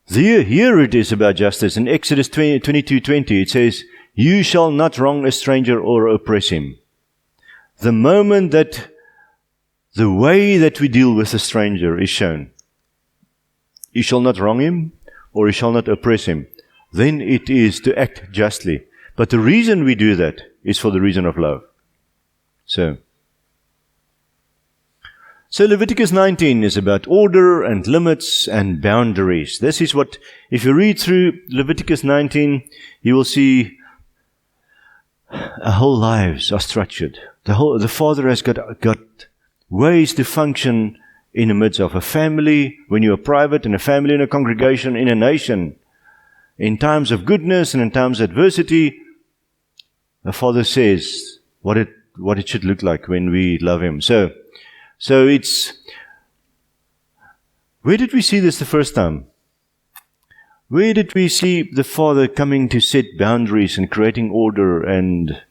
Speaker 1: here it is about justice. In Exodus 22:20, it says, "You shall not wrong a stranger or oppress him." The moment that the way that we deal with a stranger is shown, you shall not wrong him or you shall not oppress him, then it is to act justly. But the reason we do that is for the reason of love. So Leviticus 19 is about order and limits and boundaries. This is what, if you read through Leviticus 19, you will see our whole lives are structured. The Father has got ways to function in the midst of a family, when you are private, in a family, in a congregation, in a nation. In times of goodness and in times of adversity, the Father says what it should look like when we love Him. So it's, where did we see this the first time? Where did we see the Father coming to set boundaries and creating order and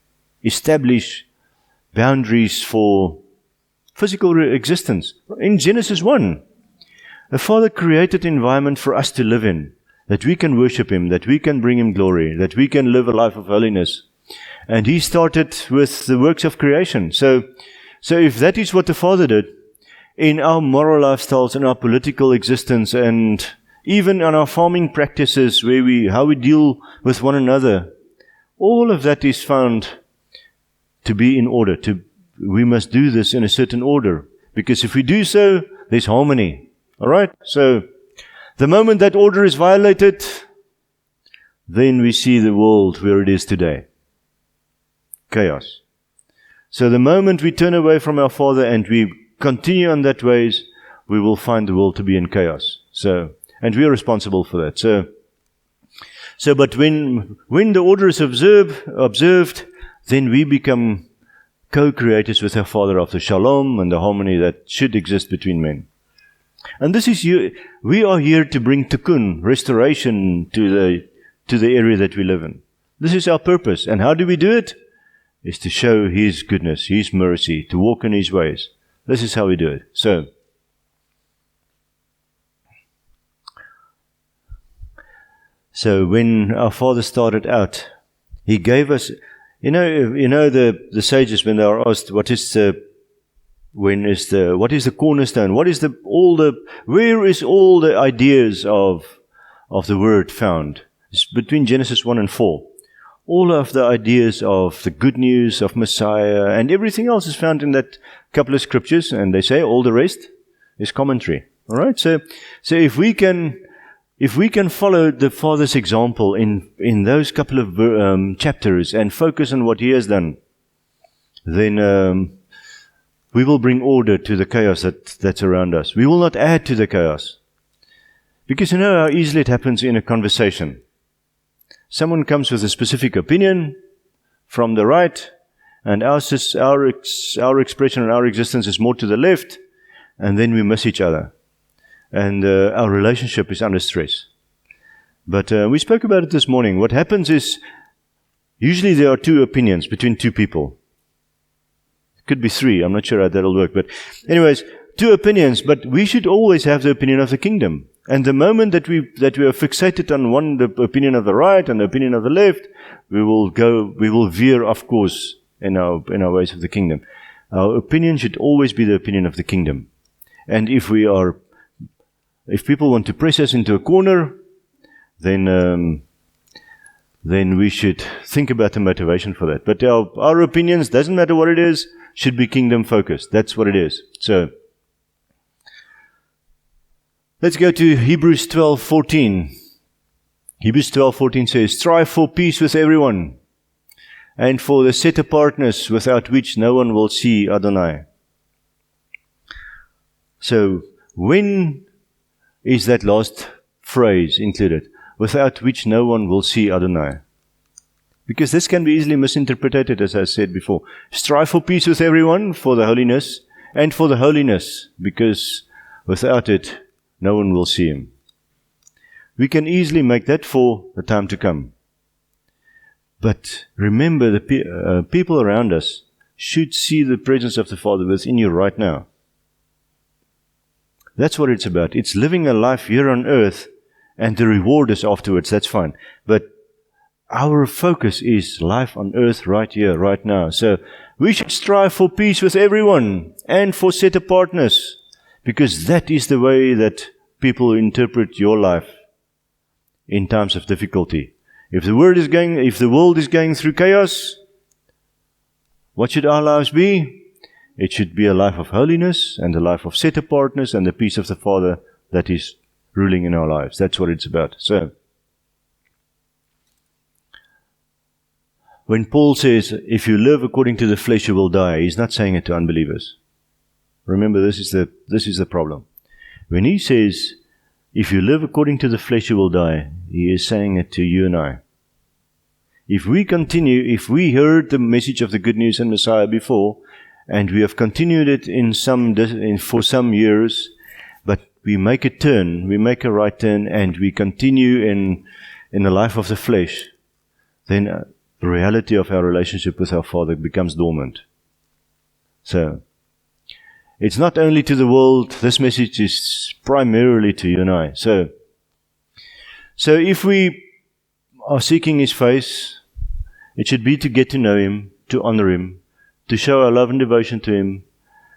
Speaker 1: establish boundaries for physical existence? In Genesis 1, the Father created an environment for us to live in, that we can worship Him, that we can bring Him glory, that we can live a life of holiness. And He started with the works of creation. So if that is what the Father did, in our moral lifestyles, in our political existence, and even on our farming practices, how we deal with one another, all of that is found to be in order. We must do this in a certain order, because if we do so, there's harmony. All right? So the moment that order is violated, then we see the world where it is today. Chaos. So the moment we turn away from our Father and we continue on that ways, we will find the world to be in chaos. And we are responsible for that. But when the order is observed, then we become co-creators with our Father of the shalom and the harmony that should exist between men. And this is we are here to bring tikkun, restoration to the area that we live in. This is our purpose. And how do we do it? Is to show His goodness, His mercy, to walk in His ways. This is how we do it. So when our Father started out, He gave us, the sages, when they are asked, what is the cornerstone? Where is all the ideas of the word found? It's between Genesis 1 and 4. All of the ideas of the good news of Messiah and everything else is found in that couple of scriptures, and they say all the rest is commentary. All right. So if we can follow the Father's example in those couple of chapters and focus on what He has done, then we will bring order to the chaos that's around us. We will not add to the chaos, because you know how easily it happens in a conversation. Someone comes with a specific opinion from the right, and our expression and our existence is more to the left, and then we miss each other. And our relationship is under stress. But we spoke about it this morning. What happens is, usually there are two opinions between two people. It could be three. I'm not sure how that'll work. But anyways, two opinions. But we should always have the opinion of the kingdom. And the moment that we are fixated on the opinion of the right and the opinion of the left, we will veer off course in our ways of the kingdom. Our opinion should always be the opinion of the kingdom. And if people want to press us into a corner, then we should think about the motivation for that. But our opinions, doesn't matter what it is, should be kingdom focused. That's what it is. So let's go to Hebrews 12:14. Hebrews 12:14 says, "Strive for peace with everyone, and for the set-apartness without which no one will see Adonai." So when is that last phrase included? Without which no one will see Adonai. Because this can be easily misinterpreted, as I said before. Strive for peace with everyone, for the holiness, and for the holiness, because without it, no one will see Him. We can easily make that for the time to come. But remember, the people around us should see the presence of the Father within you right now. That's what it's about. It's living a life here on earth, and the reward is afterwards. That's fine. But our focus is life on earth right here, right now. So we should strive for peace with everyone and for set apartness, because that is the way that people interpret your life in times of difficulty. If the world is going through chaos, what should our lives be? It should be a life of holiness and a life of set apartness and the peace of the Father that is ruling in our lives. That's what it's about. So, when Paul says, if you live according to the flesh, you will die, he's not saying it to unbelievers. Remember, this is the problem. When he says, if you live according to the flesh, you will die, he is saying it to you and I. If we heard the message of the good news and Messiah before, and we have continued it for some years, but we make a turn, we make a right turn, and we continue in the life of the flesh, then the reality of our relationship with our Father becomes dormant. So, it's not only to the world, this message is primarily to you and I. So if we are seeking His face, it should be to get to know Him, to honor Him, to show our love and devotion to Him,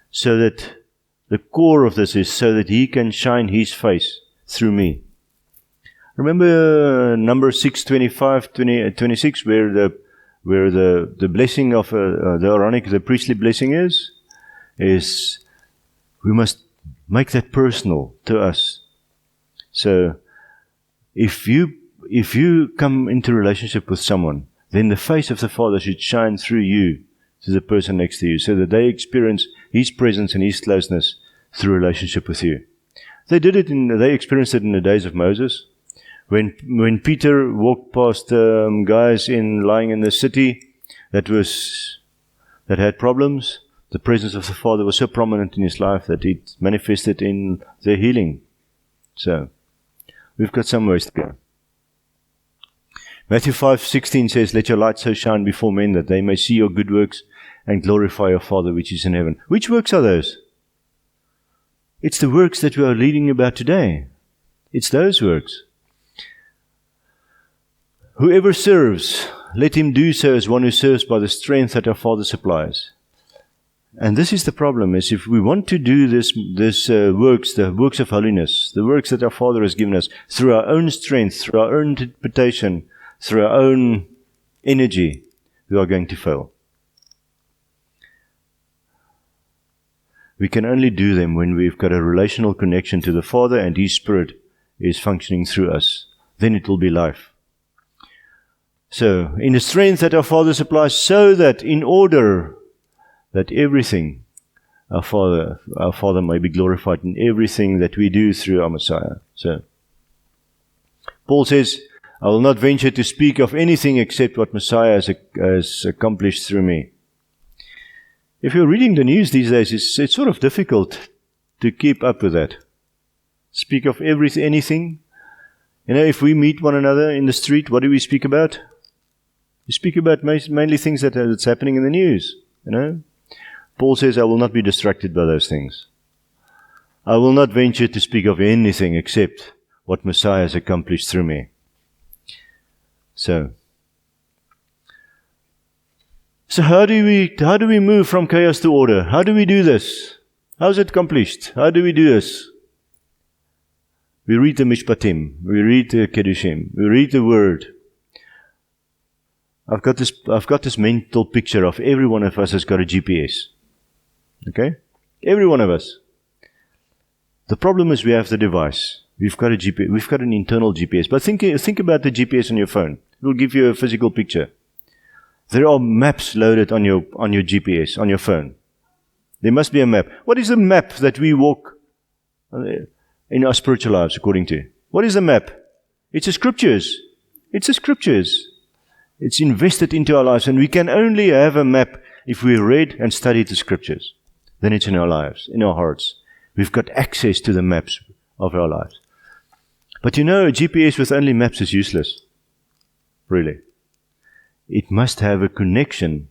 Speaker 1: so that the core of this is so that He can shine His face through me. Remember Numbers 6, 25, 26, where the blessing of the Aaronic, the priestly blessing is we must make that personal to us. So, if you come into relationship with someone, then the face of the Father should shine through you to the person next to you, so that they experience His presence and His closeness through relationship with you. They experienced it in the days of Moses. When Peter walked past guys lying in the city that had problems, the presence of the Father was so prominent in his life that it manifested in their healing. So, we've got some ways to go. Matthew 5:16 says, let your light so shine before men that they may see your good works and glorify your Father which is in heaven. Which works are those? It's the works that we are reading about today. It's those works. Whoever serves, let him do so as one who serves by the strength that our Father supplies. And this is the problem, is if we want to do this works, the works of holiness, the works that our Father has given us, through our own strength, through our own interpretation, through our own energy, we are going to fail. We can only do them when we've got a relational connection to the Father and His Spirit is functioning through us. Then it will be life. So, in the strength that our Father supplies, so that in order that everything, our Father may be glorified in everything that we do through our Messiah. So, Paul says, I will not venture to speak of anything except what Messiah has accomplished through me. If you're reading the news these days, it's sort of difficult to keep up with that. Speak of anything. You know, if we meet one another in the street, what do we speak about? We speak about mainly things that's happening in the news, you know. Paul says, I will not be distracted by those things. I will not venture to speak of anything except what Messiah has accomplished through me. So how do we move from chaos to order? How do we do this? How is it accomplished? How do we do this? We read the Mishpatim. We read the Kedoshim. We read the Word. I've got this mental picture of every one of us has got a GPS. Okay? Every one of us. The problem is we have the device. We've got a GPS. We've got an internal GPS. But think about the GPS on your phone. It will give you a physical picture. There are maps loaded on your GPS, on your phone. There must be a map. What is the map that we walk in our spiritual lives according to? What is the map? It's the Scriptures. It's the Scriptures. It's invested into our lives, and we can only have a map if we read and study the Scriptures. Then it's in our lives, in our hearts. We've got access to the maps of our lives. But you know, a GPS with only maps is useless. Really. It must have a connection.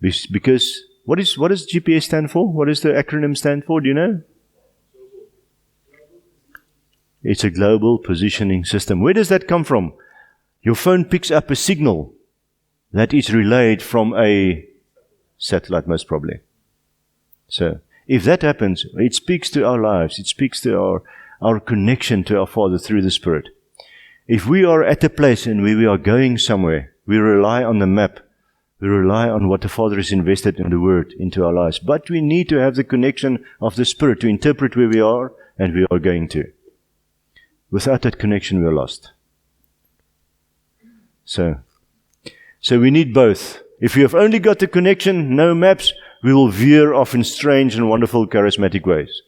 Speaker 1: Because what does GPS stand for? What does the acronym stand for? Do you know? It's a global positioning system. Where does that come from? Your phone picks up a signal that is relayed from a satellite, most probably. So, if that happens, it speaks to our lives. It speaks to our connection to our Father through the Spirit. If we are at a place and we are going somewhere, we rely on the map. We rely on what the Father has invested in the Word into our lives. But we need to have the connection of the Spirit to interpret where we are and we are going to. Without that connection, we are lost. So we need both. If you have only got the connection, no maps, we will veer off in strange and wonderful charismatic ways.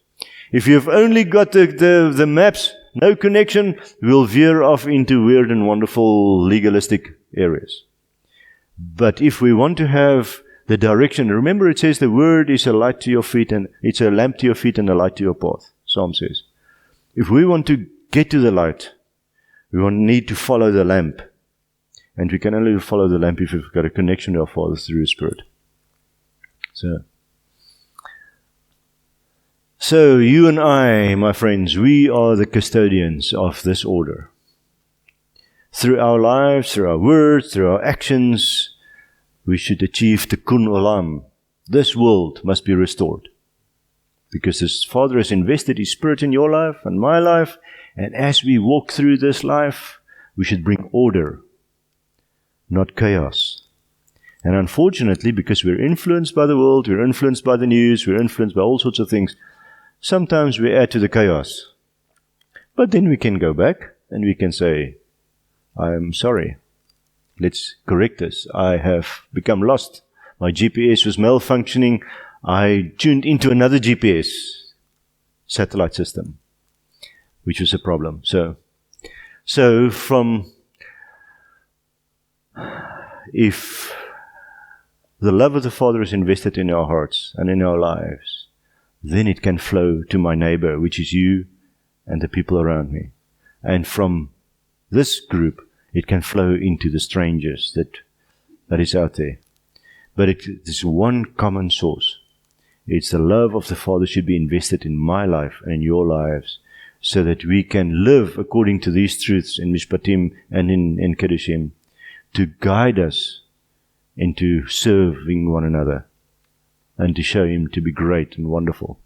Speaker 1: If you have only got the maps, no connection, we will veer off into weird and wonderful legalistic areas. But if we want to have the direction, remember it says the Word is a light to your feet and it's a lamp to your feet and a light to your path. Psalm says. If we want to get to the light, we need to follow the lamp. And we can only follow the lamp if we've got a connection to our Father through His Spirit. So you and I, my friends, we are the custodians of this order. Through our lives, through our words, through our actions, we should achieve tikkun olam. This world must be restored. Because His Father has invested His Spirit in your life and my life, and as we walk through this life, we should bring order, not chaos. And unfortunately, because we're influenced by the world, we're influenced by the news, we're influenced by all sorts of things, sometimes we add to the chaos. But then we can go back and we can say, I'm sorry. Let's correct this. I have become lost. My GPS was malfunctioning. I tuned into another GPS satellite system, which was a problem. So if the love of the Father is invested in our hearts and in our lives, then it can flow to my neighbor, which is you and the people around me. And from this group, it can flow into the strangers that is out there. But there's one common source. It's the love of the Father should be invested in my life and in your lives, so that we can live according to these truths in Mishpatim and in Kedoshim, to guide us into serving one another and to show Him to be great and wonderful.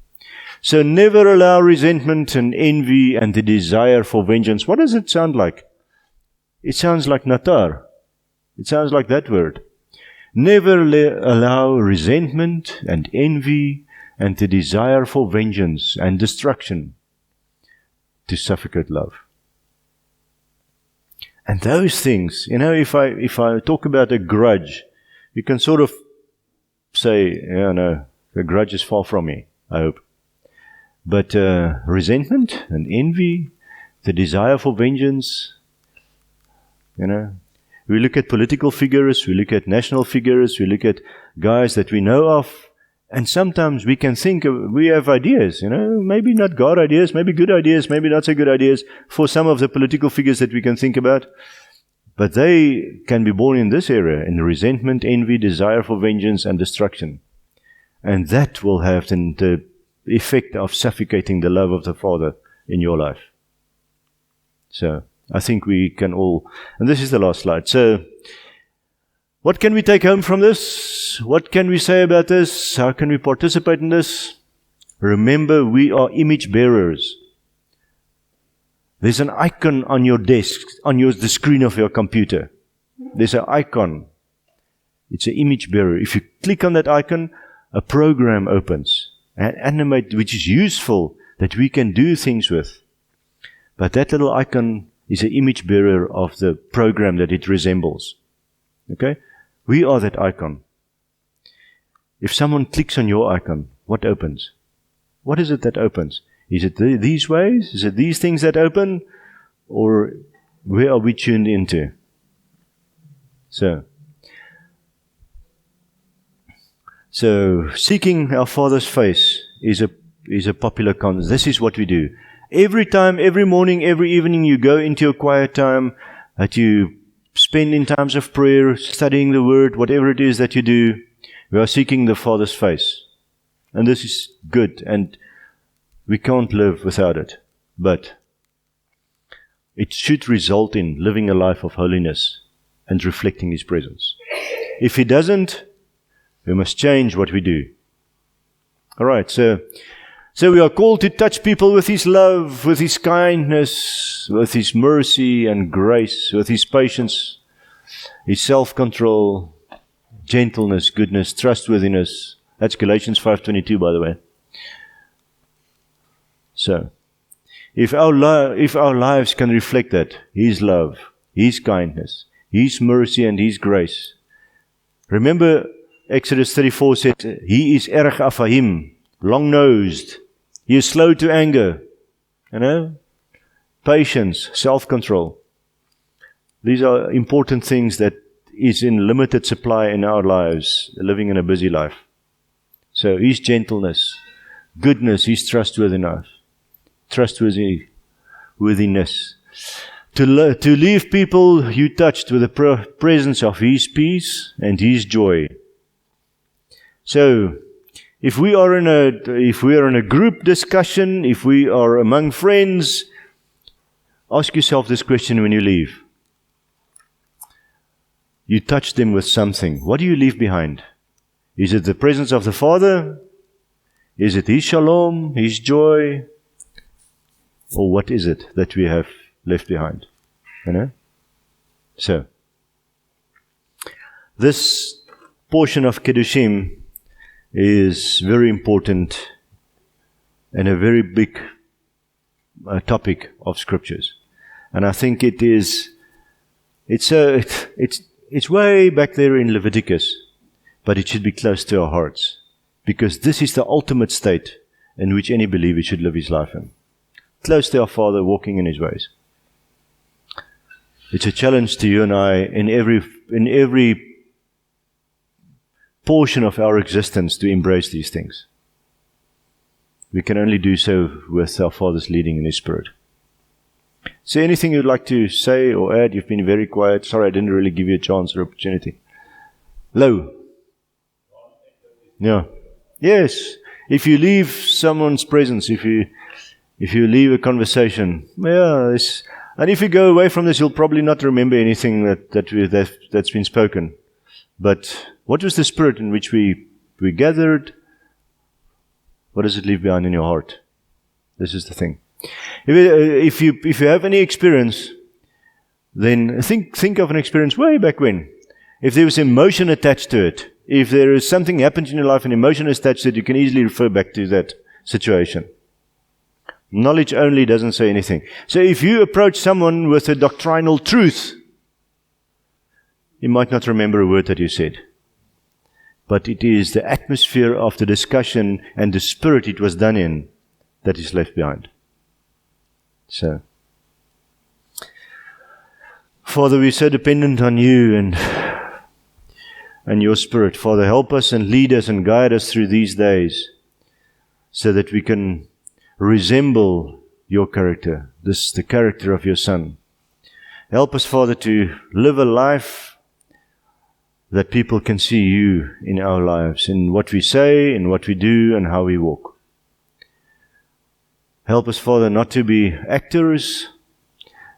Speaker 1: So never allow resentment and envy and the desire for vengeance. What does it sound like? It sounds like natar. It sounds like that word. Never allow resentment and envy and the desire for vengeance and destruction to suffocate love. And those things, if I talk about a grudge, you can sort of say, no, the grudge is far from me, I hope. But resentment and envy, the desire for vengeance, we look at political figures, we look at national figures, we look at guys that we know of, and sometimes we can think we have ideas, maybe not God ideas, maybe good ideas, maybe not so good ideas for some of the political figures that we can think about. But they can be born in this area, in resentment, envy, desire for vengeance, and destruction. And that will have the effect of suffocating the love of the Father in your life. So, I think we can all, and this is the last slide. So, what can we take home from this? What can we say about this? How can we participate in this? Remember, we are image bearers. There's an icon on your desk, on the screen of your computer. There's an icon. It's an image bearer. If you click on that icon, a program opens, and animate, which is useful, that we can do things with. But that little icon is an image bearer of the program that it resembles. Okay? We are that icon. If someone clicks on your icon, what opens? What is it that opens? Is it these ways? Is it these things that open? Or where are we tuned into? So seeking our Father's face is a popular concept. This is what we do. Every time, every morning, every evening, you go into a quiet time that you spend in times of prayer, studying the Word, whatever it is that you do, we are seeking the Father's face. And this is good, and we can't live without it. But it should result in living a life of holiness and reflecting His presence. If He doesn't, we must change what we do. All right, so we are called to touch people with His love, with His kindness, with His mercy and grace, with His patience, His self-control, gentleness, goodness, trustworthiness. That's Galatians 5:22, by the way. So, if our lives can reflect that, His love, His kindness, His mercy and His grace. Remember, Exodus 34 said, He is erg afahim, long-nosed. He is slow to anger. You know? Patience, self-control. These are important things that is in limited supply in our lives, living in a busy life. So His gentleness, goodness, His trustworthiness. To leave people you touched with the presence of His peace and His joy. So, if we are in a group discussion, if we are among friends, ask yourself this question when you leave. You touch them with something. What do you leave behind? Is it the presence of the Father? Is it His shalom, His joy? Or what is it that we have left behind? You know? So, this portion of Kedoshim is very important and a very big topic of scriptures. And I think it's way back there in Leviticus, but it should be close to our hearts, because this is the ultimate state in which any believer should live his life in. Close to our Father, walking in His ways. It's a challenge to you and I in every portion of our existence to embrace these things. We can only do so with our Father's leading in His Spirit. Is there anything you'd like to say or add? You've been very quiet. Sorry, I didn't really give you a chance or opportunity. Low. Yeah. Yes. If you leave someone's presence, if you leave a conversation, and if you go away from this, you'll probably not remember anything that's been spoken. But what was the spirit in which we gathered? What does it leave behind in your heart? This is the thing. If you have any experience, then think of an experience way back when. If there was emotion attached to it, if there is something happened in your life and emotion is attached to it, you can easily refer back to that situation. Knowledge only doesn't say anything. So if you approach someone with a doctrinal truth, you might not remember a word that you said. But it is the atmosphere of the discussion and the spirit it was done in that is left behind. So, Father, we're so dependent on You and Your Spirit. Father, help us and lead us and guide us through these days so that we can resemble Your character, the character of Your Son. Help us, Father, to live a life that people can see You in our lives, in what we say, in what we do, and how we walk. Help us, Father, not to be actors.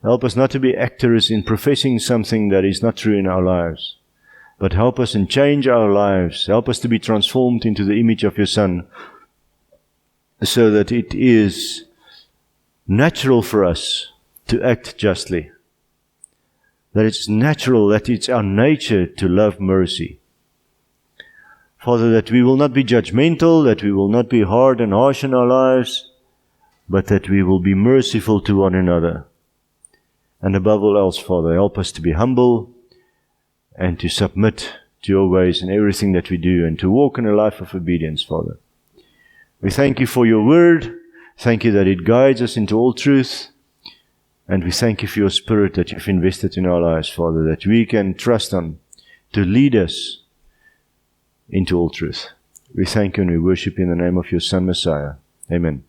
Speaker 1: Help us not to be actors in professing something that is not true in our lives. But help us and change our lives. Help us to be transformed into the image of Your Son, so that it is natural for us to act justly. That it's natural, that it's our nature to love mercy. Father, that we will not be judgmental, that we will not be hard and harsh in our lives, but that we will be merciful to one another. And above all else, Father, help us to be humble and to submit to Your ways in everything that we do, and to walk in a life of obedience, Father. We thank You for Your word. Thank You that it guides us into all truth. And we thank You for Your Spirit that You've invested in our lives, Father, that we can trust on to lead us into all truth. We thank You and we worship You in the name of Your Son, Messiah. Amen.